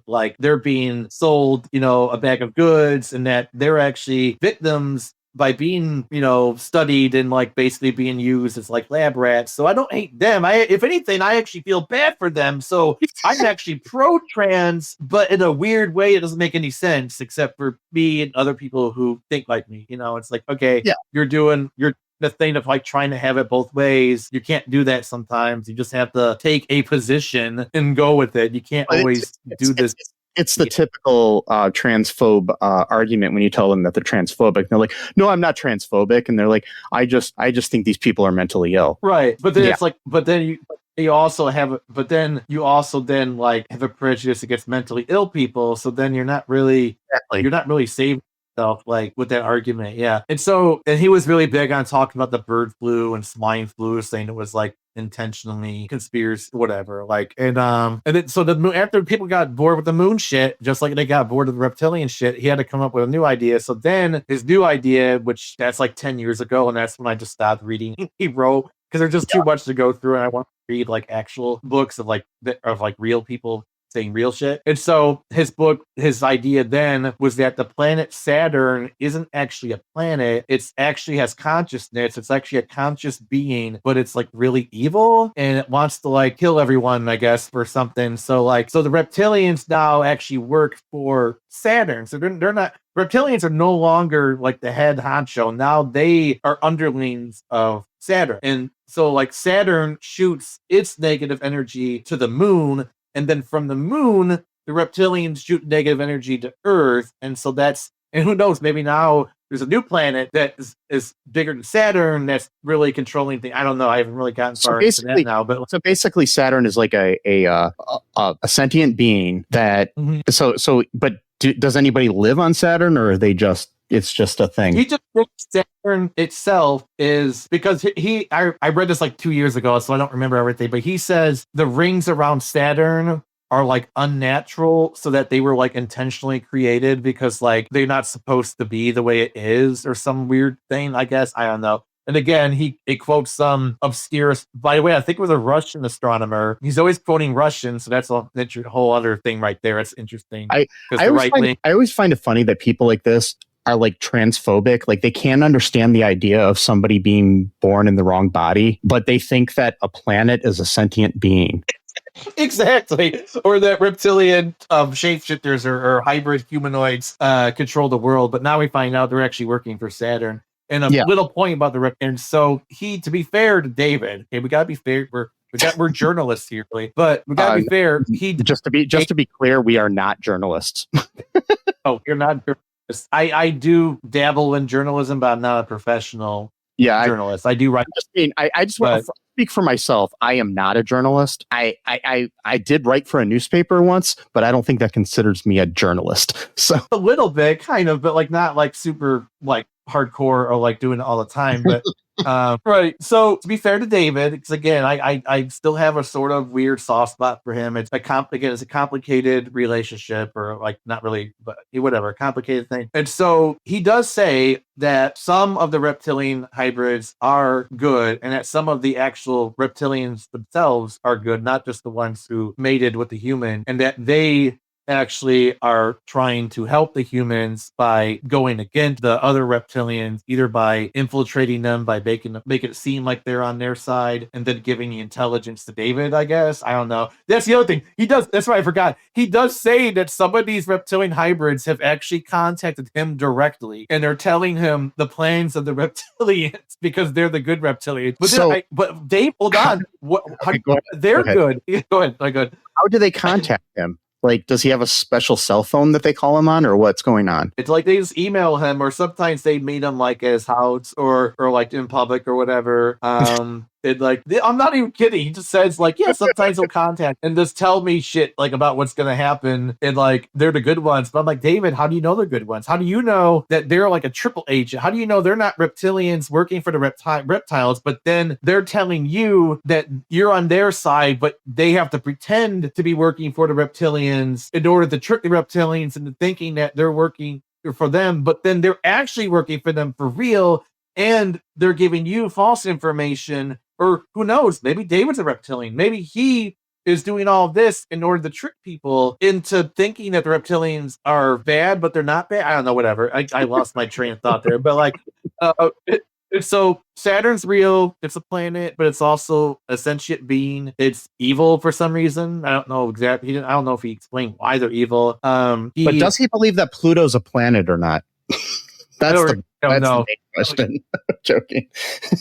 sold, you know, a bag of goods, and that they're actually victims by being, you know, studied and like basically being used as like lab rats. So I don't hate them. If anything, I actually feel bad for them. So I'm actually pro-trans, but in a weird way, it doesn't make any sense, except for me and other people who think like me. You know, it's like, okay, you're the thing of like trying to have it both ways. You can't do that sometimes. You just have to take a position and go with it. You can't always do this. It's the typical transphobe argument when you tell them that they're transphobic. They're like, "No, I'm not transphobic," and they're like, "I just think these people are mentally ill." Right, but then it's like, but then you also have a prejudice against mentally ill people. So then you're not really saving yourself like with that argument, And he was really big on talking about the bird flu and swine flu, saying it was like intentionally conspiracy, whatever. Like, and then so the moon, after people got bored with the moon shit, just like they got bored with the reptilian shit, he had to come up with a new idea. So then his new idea, which that's like 10 years ago, and that's when I just stopped reading. He wrote, because there's just too much to go through, and I want to read like actual books of real people saying real shit. And so his idea then was that the planet Saturn isn't actually a planet. It's actually has consciousness. It's actually a conscious being, but it's like really evil, and it wants to like kill everyone, I guess, for something. So the reptilians now actually work for Saturn. So they're not, reptilians are no longer like the head honcho. Now they are underlings of Saturn. And so like Saturn shoots its negative energy to the moon, and then from the moon, the reptilians shoot negative energy to Earth. And so and who knows, maybe now there's a new planet that is bigger than Saturn that's really controlling things. I don't know. I haven't really gotten far into that now. But so basically, Saturn is like a sentient being that. Mm-hmm. But does anybody live on Saturn, or are they just? It's just a thing. He just thinks Saturn itself is, because I read this like 2 years ago, so I don't remember everything, but he says the rings around Saturn are like unnatural, so that they were like intentionally created because like they're not supposed to be the way it is, or some weird thing, I guess. I don't know. And again, he quotes some obscure, by the way, I think it was a Russian astronomer. He's always quoting Russian, so that's a whole other thing right there. It's interesting. I always find it funny that people like this are like transphobic. Like they can't understand the idea of somebody being born in the wrong body, but they think that a planet is a sentient being. Exactly. Or that reptilian shapeshifters or hybrid humanoids control the world. But now we find out they're actually working for Saturn. And a little point about the reptilians. So to be fair to David, okay, we gotta be fair. We're journalists here, really, but we gotta be fair. Just to be clear, we are not journalists. Oh, you're not. I do dabble in journalism, but I'm not a professional journalist. I do write. I just want speak for myself. I am not a journalist. I did write for a newspaper once, but I don't think that considers me a journalist. So A little bit, kind of, but like not like super like hardcore or like doing it all the time. But right. So to be fair to David, because again, I still have a sort of weird soft spot for him. It's it's a complicated relationship, or like not really, but whatever, complicated thing. And so he does say that some of the reptilian hybrids are good, and that some of the actual reptilians themselves are good, not just the ones who mated with the human, and that they actually are trying to help the humans by going against the other reptilians, either by infiltrating them, by making it seem like they're on their side, and then giving the intelligence to David, I guess. I don't know. That's the other thing. That's what I forgot. He does say that some of these reptilian hybrids have actually contacted him directly, and they're telling him the plans of the reptilians because they're the good reptilians. But So- but Dave, hold on. Okay, go ahead. They're Go ahead. good. Go ahead. Go ahead. how do they contact him? Like, does he have a special cell phone that they call him on, or what's going on? It's like they just email him, or sometimes they meet him like at his house or like in public or whatever. It like I'm not even kidding. He just says like, yeah, sometimes he'll contact and just tell me shit like about what's gonna happen, and like they're the good ones. But I'm like, David, how do you know they're good ones? How do you know that they're like a triple agent? How do you know they're not reptilians working for the reptiles, but then they're telling you that you're on their side, but they have to pretend to be working for the reptilians in order to trick the reptilians into thinking that they're working for them, but then they're actually working for them for real, and they're giving you false information. Or who knows, maybe David's a reptilian. Maybe he is doing all of this in order to trick people into thinking that the reptilians are bad, but they're not bad. I don't know, whatever. I lost my train of thought there. But like, so Saturn's real. It's a planet, but it's also a sentient being. It's evil for some reason. I don't know exactly. I don't know if he explained why they're evil. But does he believe that Pluto's a planet or not? That's the main question. I'm joking.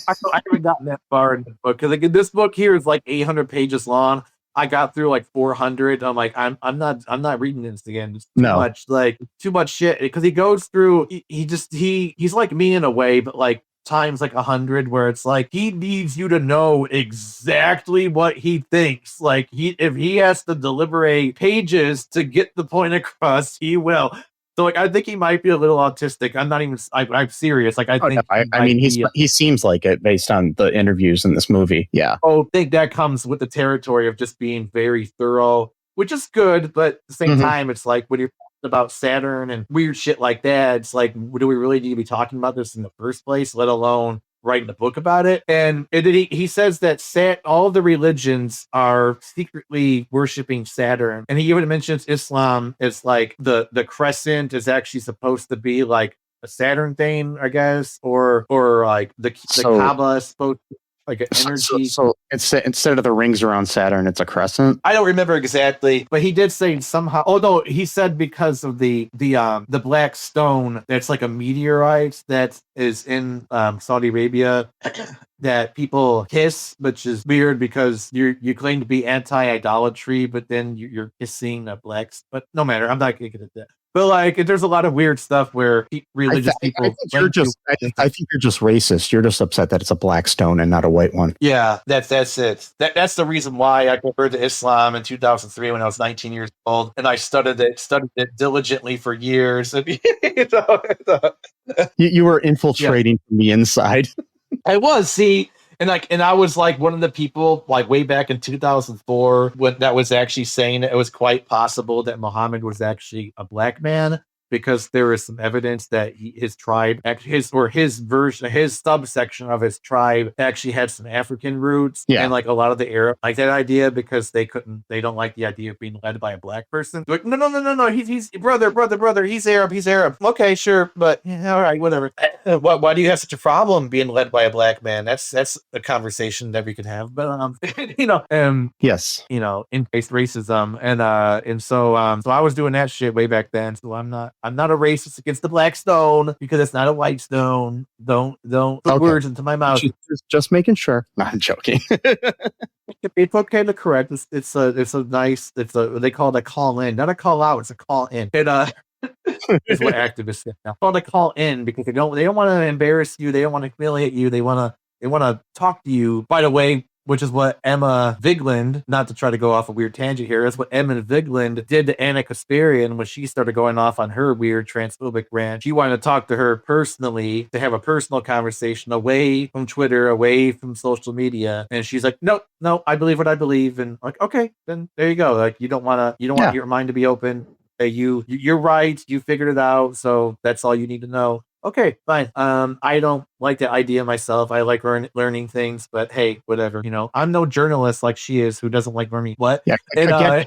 I haven't gotten that far in the book, because like, this book here is like 800 pages long. I got through like 400. I'm like, I'm not reading this again. It's too much shit. Because he goes through. He's like me in a way, but like times like 100, where it's like he needs you to know exactly what he thinks. Like if he has to deliberate pages to get the point across, he will. So like, I think he might be a little autistic. I'm not even. I'm serious. Like I think. I mean, he seems like it based on the interviews in this movie. Yeah. Oh, I think that comes with the territory of just being very thorough, which is good. But at the same time, it's like when you're talking about Saturn and weird shit like that, it's like, do we really need to be talking about this in the first place? Let alone writing a book about it. And he says that all of the religions are secretly worshiping Saturn, and he even mentions Islam is like the crescent is actually supposed to be like a Saturn thing, I guess, or like the Kaaba is supposed to like an energy. So instead of the rings around Saturn, it's a crescent. I don't remember exactly, but he did say somehow. Oh no, he said because of the black stone that's like a meteorite that is in Saudi Arabia that people kiss, which is weird because you claim to be anti-idolatry, but then you're kissing a black. But no matter, I'm not gonna get into that. But like, there's a lot of weird stuff where religious people. I think you're just racist. You're just upset that it's a black stone and not a white one. Yeah, that's it. That's the reason why I converted to Islam in 2003 when I was 19 years old, and I studied it diligently for years. And, you were infiltrating from the inside. I was, see. And I was like one of the people like way back in 2004 when that was actually saying that it was quite possible that Muhammad was actually a black man, because there is some evidence that his tribe, his subsection of his tribe actually had some African roots. Yeah. And like a lot of the Arab like that idea because they don't like the idea of being led by a black person. They're like, no, he's brother, he's Arab. Okay, sure, but yeah, all right, whatever. Why do you have such a problem being led by a black man? That's a conversation that we could have. But yes, in-face racism, and so I was doing that shit way back then. So I'm not a racist against the black stone because it's not a white stone. Don't put words into my mouth. Just making sure. No, I'm joking. It's okay to correct. It's they call it a call in, not a call out. It's a call in. It's what activists say now. It's called a call in because they don't want to embarrass you. They don't want to humiliate you. They want to talk to you. By the way, which is what Emma Vigland, not to try to go off a weird tangent here, that's what Emma Vigland did to Anna Kasparian when she started going off on her weird transphobic rant. She wanted to talk to her personally, to have a personal conversation away from Twitter, away from social media. And she's like, no, I believe what I believe. And like, okay, then there you go. Like, you don't want your mind to be open. Hey, you're right. You figured it out. So that's all you need to know. Okay, fine. I don't like the idea myself. I like learning things, but hey, whatever. I'm no journalist like she is, who doesn't like learning. What? Yeah. And, Again,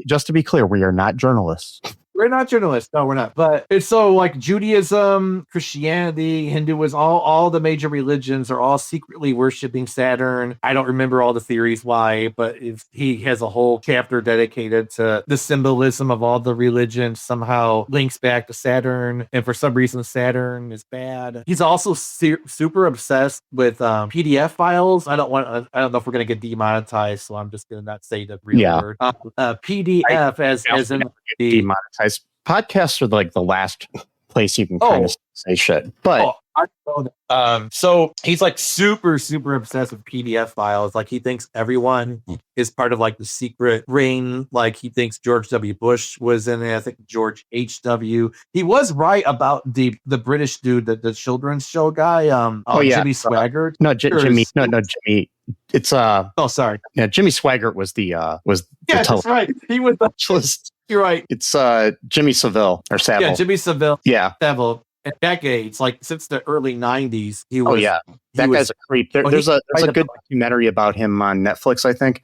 just to be clear, we are not journalists. We're not journalists. No, we're not. But it's so like Judaism, Christianity, Hinduism, all the major religions are all secretly worshiping Saturn. I don't remember all the theories why, but he has a whole chapter dedicated to the symbolism of all the religions somehow links back to Saturn. And for some reason, Saturn is bad. He's also super obsessed with PDF files. I don't know if we're going to get demonetized, so I'm just going to not say the real word. PDF as in the demonetized. Podcasts are like the last place you can kind of say shit. But so he's like super obsessed with PDF files. Like he thinks everyone is part of like the secret ring. Like he thinks George W. Bush was in it. I think George H.W. He was right about the British dude, the children's show guy. Jimmy Swaggart. Jimmy. It's sorry. Yeah, Jimmy Swaggart was the that's right. He was the You're right. It's Jimmy Savile or Savile. Yeah, Jimmy Savile. Yeah. Savile. In decades, like since the early 90s, he was. Oh yeah, that guy's a creep. There's a good documentary about him on Netflix, I think,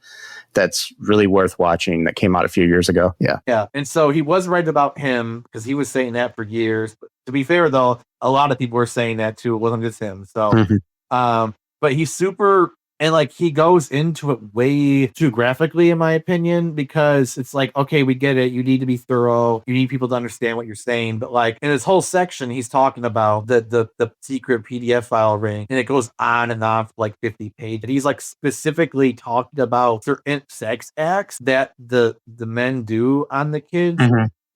that's really worth watching. That came out a few years ago. Yeah. And so he was right about him because he was saying that for years. But to be fair, though, a lot of people were saying that too. It wasn't just him. So, but he's super. And like he goes into it way too graphically, in my opinion, because it's like, okay, we get it. You need to be thorough. You need people to understand what you're saying. But like in this whole section, he's talking about the secret PDF file ring, and it goes on and on for like 50 pages. And he's like specifically talking about certain sex acts that the men do on the kids.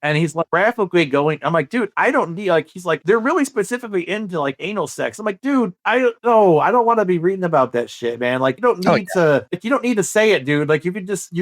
And he's like graphically going, I'm like, dude, I don't need, like, he's like, they're really specifically into like anal sex. I'm like, dude, I don't want to be reading about that shit, man. Like, you don't need to say it, dude. Like, you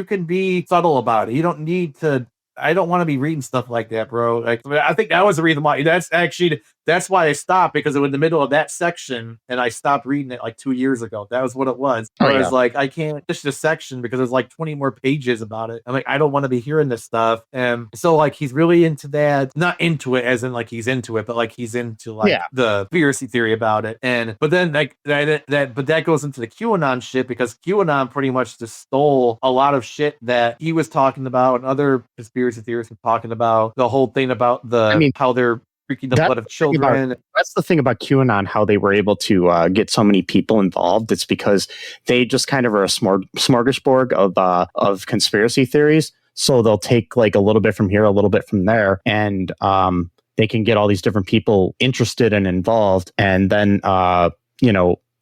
can be subtle about it. You don't need to. I don't want to be reading stuff like that, bro. Like, I think that was the reason why. That's why I stopped, because it was in the middle of that section, and I stopped reading it like 2 years ago. That was what it was. I was like, I can't finish this section because there's like 20 more pages about it. I'm like, I don't want to be hearing this stuff. And so like he's really into that, not into it as in like he's into it, but like he's into like the conspiracy theory about it. But then like that goes into the QAnon shit, because QAnon pretty much just stole a lot of shit that he was talking about, and other conspiracy theorists were talking about, the whole thing about how they're freaking the blood of children. That's the thing about QAnon, how they were able to get so many people involved. It's because they just kind of are a smorgasbord of conspiracy theories. So they'll take like a little bit from here, a little bit from there, and they can get all these different people interested and involved. And then,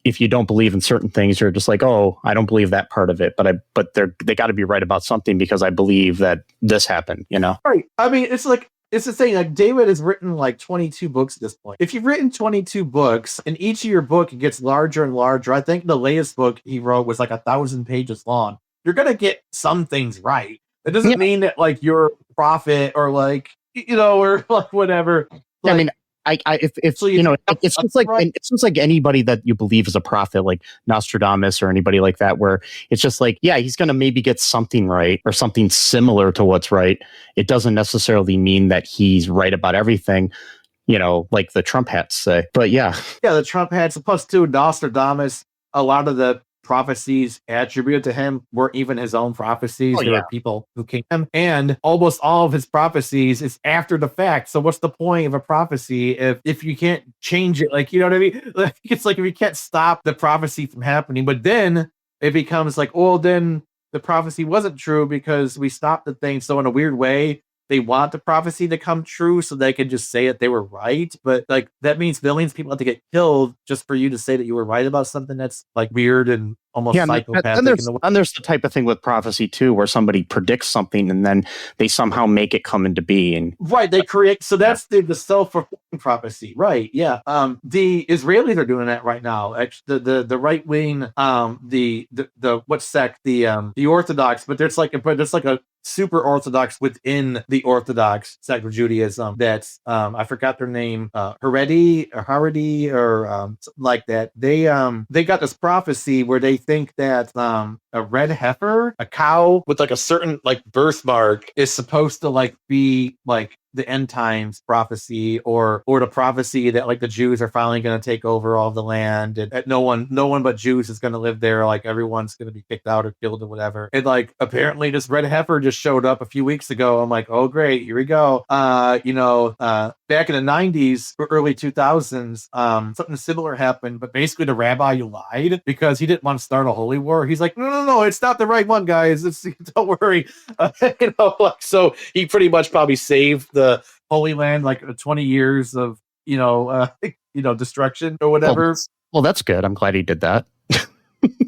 if you don't believe in certain things, you're just like, oh, I don't believe that part of it, but they got to be right about something because I believe that this happened, Right. I mean, it's the thing. Like, David has written like 22 books at this point. If you've written 22 books, and each of your book gets larger and larger, I think the latest book he wrote was like 1,000 pages long. You're gonna get some things right. It doesn't mean that like you're a prophet or like or like whatever. Like, I mean, it's just like anybody that you believe is a prophet, like Nostradamus or anybody like that, where it's just like, yeah, he's going to maybe get something right or something similar to what's right. It doesn't necessarily mean that he's right about everything, like the Trump hats say. But yeah, the Trump hats. Plus, too, Nostradamus, a lot of the prophecies attributed to him weren't even his own prophecies. There were people who came to him, and almost all of his prophecies is after the fact. So what's the point of a prophecy if you can't change it? Like, you know what I mean? Like, it's like if you can't stop the prophecy from happening, but then it becomes like, then the prophecy wasn't true because we stopped the thing. So in a weird way, they want the prophecy to come true so they can just say it they were right. But like that means millions of people have to get killed just for you to say that you were right about something that's like weird and almost psychopathic. And there's the type of thing with prophecy too, where somebody predicts something and then they somehow make it come into being. Right, they create. So that's the self-fulfilling prophecy, right? Yeah. The Israelis are doing that right now. Actually, the right wing, the what sect? The Orthodox, but there's like a super Orthodox within the Orthodox sect of Judaism. That's I forgot their name, Haredi or something like that. They got this prophecy where they think that a red heifer, a cow with like a certain like birthmark, is supposed to like be like the end times prophecy or the prophecy that like the Jews are finally going to take over all the land and no one but Jews is going to live there. Like everyone's going to be kicked out or killed or whatever. And like apparently this red heifer just showed up a few weeks ago. I'm like, oh great, here we go. Back in the 90s or early 2000s, something similar happened, but basically the rabbi lied because he didn't want to start a holy war. He's like, no, it's not the right one, guys. Don't worry. So he pretty much probably saved the Holy Land, like 20 years of destruction or whatever. Well, that's good. I'm glad he did that.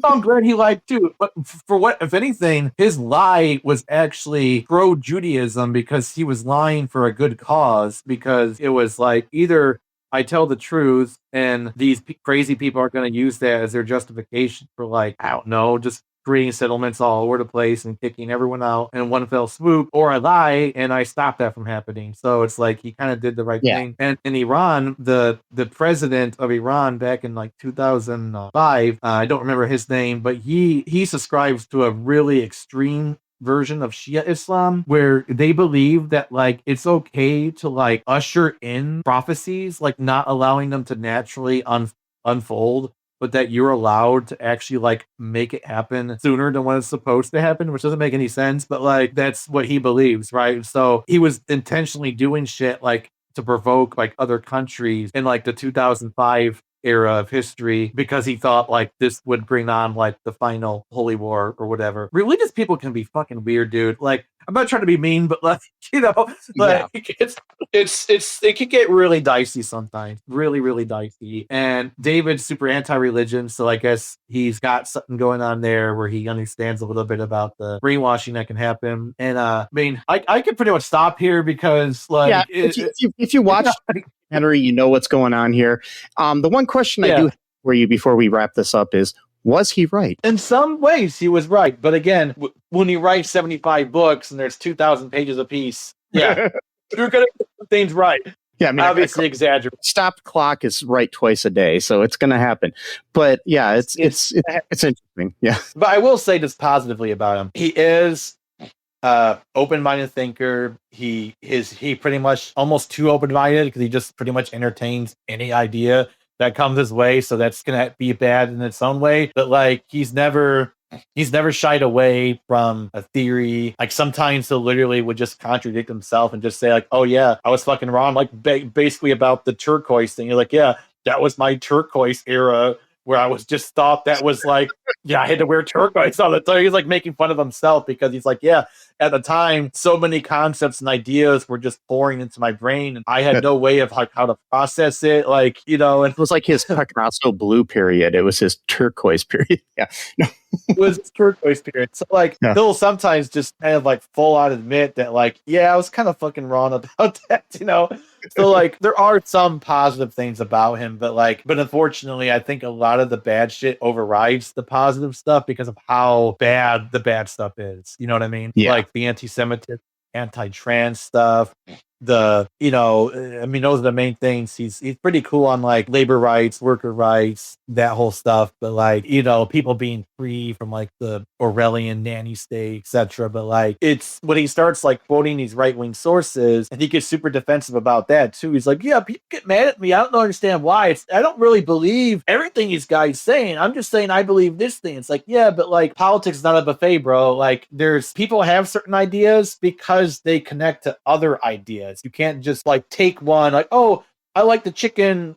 I'm glad he lied too. But for what, if anything, his lie was actually pro-Judaism because he was lying for a good cause. Because it was like either I tell the truth and these crazy people are going to use that as their justification for like, I don't know, just creating settlements all over the place and kicking everyone out in one fell swoop, or I lie and I stop that from happening. So it's like he kind of did the right thing. And in Iran, the president of Iran back in like 2005, I don't remember his name, but he subscribes to a really extreme version of Shia Islam where they believe that like it's okay to like usher in prophecies, like not allowing them to naturally unfold, but that you're allowed to actually like make it happen sooner than when it's supposed to happen, which doesn't make any sense, but like that's what he believes, right? So he was intentionally doing shit like to provoke like other countries in like the 2005 era of history because he thought like this would bring on like the final holy war or whatever. Religious people can be fucking weird, dude. Like I'm not trying to be mean, but like it can get really dicey sometimes, really really dicey. And David's super anti-religion, so I guess he's got something going on there where he understands a little bit about the brainwashing that can happen. And I could pretty much stop here because like if you watch Henry, you know what's going on here. The one question I do have for you before we wrap this up is, was he right? In some ways, he was right. But again, when you write 75 books and there's 2,000 pages apiece, you're going to get things right. Yeah, I mean, obviously exaggerate. Stopped clock is right twice a day, so it's going to happen. But yeah, it's interesting. Yeah, but I will say this positively about him: he is open-minded thinker. He pretty much almost too open-minded because he just pretty much entertains any idea that comes his way. So that's gonna be bad in its own way. But like he's never shied away from a theory. Like sometimes he'll literally would just contradict himself and just say like, oh yeah, I was fucking wrong. Like basically about the turquoise thing. You're like, yeah, that was my turquoise era where I was just thought that was like, I had to wear turquoise all the time. He's like making fun of himself because he's like, at the time, so many concepts and ideas were just pouring into my brain, and I had no way of like how to process it. Like, and it was like his Picasso blue period. It was his turquoise period. Yeah, it was his turquoise period. So like, he'll sometimes just kind of like full out admit that like, I was kind of fucking wrong about that. So like, there are some positive things about him, but unfortunately, I think a lot of the bad shit overrides the positive stuff because of how bad the bad stuff is. You know what I mean? Yeah. Like the anti-Semitism, anti-trans stuff. Those are the main things. He's pretty cool on like labor rights, worker rights, that whole stuff. But like, people being free from like the Orwellian nanny state, etc. But like, it's when he starts like quoting these right-wing sources and he gets super defensive about that too. He's like, people get mad at me. I don't understand why. I don't really believe everything these guys saying. I'm just saying I believe this thing. It's like, but like politics is not a buffet, bro. Like there's people have certain ideas because they connect to other ideas. You can't just like take one like, oh, I like the chicken,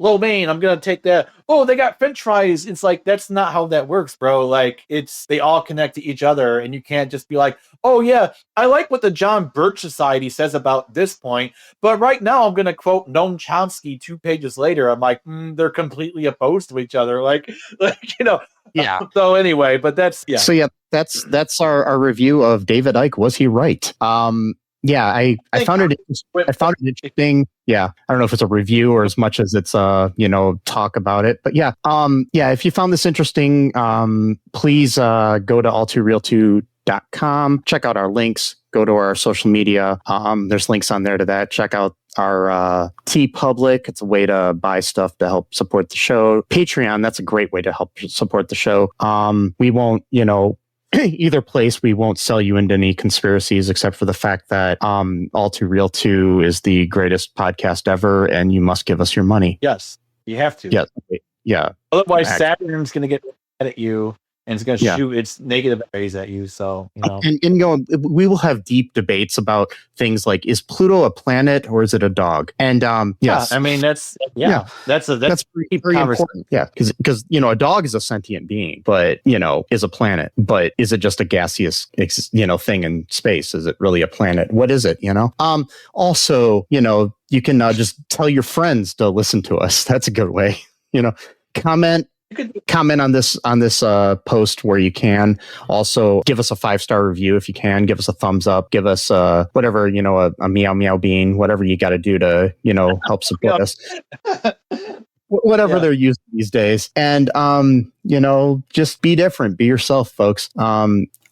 lo mein, I'm gonna take that. Oh, they got French fries. It's like that's not how that works, bro. Like they all connect to each other, and you can't just be like, oh yeah, I like what the John Birch Society says about this point, but right now I'm gonna quote Noam Chomsky 2 pages later. I'm like, they're completely opposed to each other. Like Yeah. So anyway, but that's So yeah, that's our review of David Icke. Was he right? Yeah, I found it interesting. Yeah, I don't know if it's a review or as much as it's talk about it. But yeah, if you found this interesting, please go to all2real2.com, check out our links, go to our social media. There's links on there to that. Check out our TeePublic. It's a way to buy stuff to help support the show. Patreon, that's a great way to help support the show. We won't, either place, we won't sell you into any conspiracies except for the fact that All Too Real 2 is the greatest podcast ever, and you must give us your money. Yes, you have to. Yes. Yeah. Otherwise, Saturn's going to get mad at you, and it's going to shoot its negative rays at you. So, And we will have deep debates about things like, is Pluto a planet or is it a dog? And yes, I mean that's pretty important. Yeah, because a dog is a sentient being, but is a planet. But is it just a gaseous thing in space? Is it really a planet? What is it? Also, you can just tell your friends to listen to us. That's a good way. Comment on this post where you can. Also, give us a 5-star review if you can. Give us a thumbs up. Give us whatever, a meow meow bean, whatever you got to do to help support us. Whatever they're using these days. And just be different. Be yourself, folks.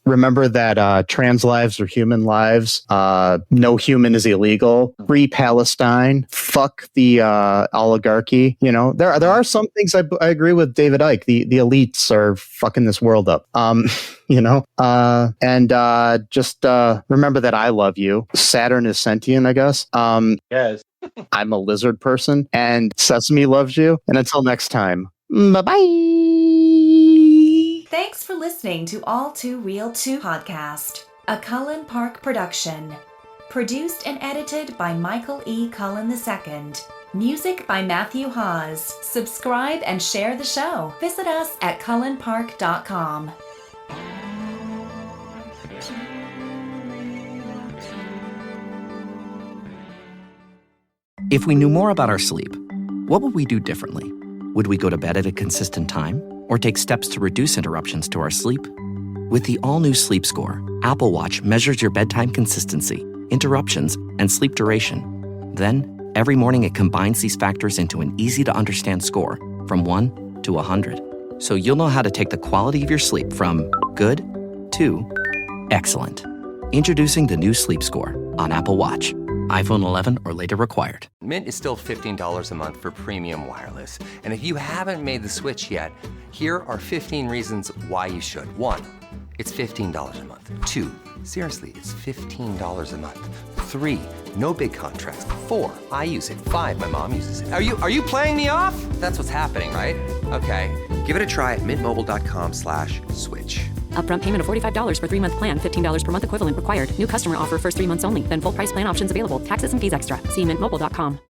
Remember that trans lives are human lives. No human is illegal. Free Palestine. Fuck the oligarchy. There are some things I agree with David Icke. The elites are fucking this world up. Just remember that I love you. Saturn is sentient, I guess. Yes. I'm a lizard person, and Sesame loves you. And until next time, bye-bye. Thanks for listening to All Too Real 2 podcast, a Cullen Park production. Produced and edited by Michael E. Cullen II. Music by Matthew Hawes. Subscribe and share the show. Visit us at cullenpark.com. If we knew more about our sleep, what would we do differently? Would we go to bed at a consistent time or take steps to reduce interruptions to our sleep? With the all-new Sleep Score, Apple Watch measures your bedtime consistency, interruptions, and sleep duration. Then, every morning it combines these factors into an easy-to-understand score from 1 to 100. So you'll know how to take the quality of your sleep from good to excellent. Introducing the new Sleep Score on Apple Watch. iPhone 11 or later required. Mint is still $15 a month for premium wireless. And if you haven't made the switch yet, here are 15 reasons why you should. 1, it's $15 a month. 2, seriously, it's $15 a month. 3, no big contracts. 4, I use it. 5, my mom uses it. Are you playing me off? That's what's happening, right? Okay, give it a try at mintmobile.com/switch. Upfront payment of $45 for 3-month plan, $15 per month equivalent required. New customer offer first 3 months only. Then full price plan options available. Taxes and fees extra. See mintmobile.com.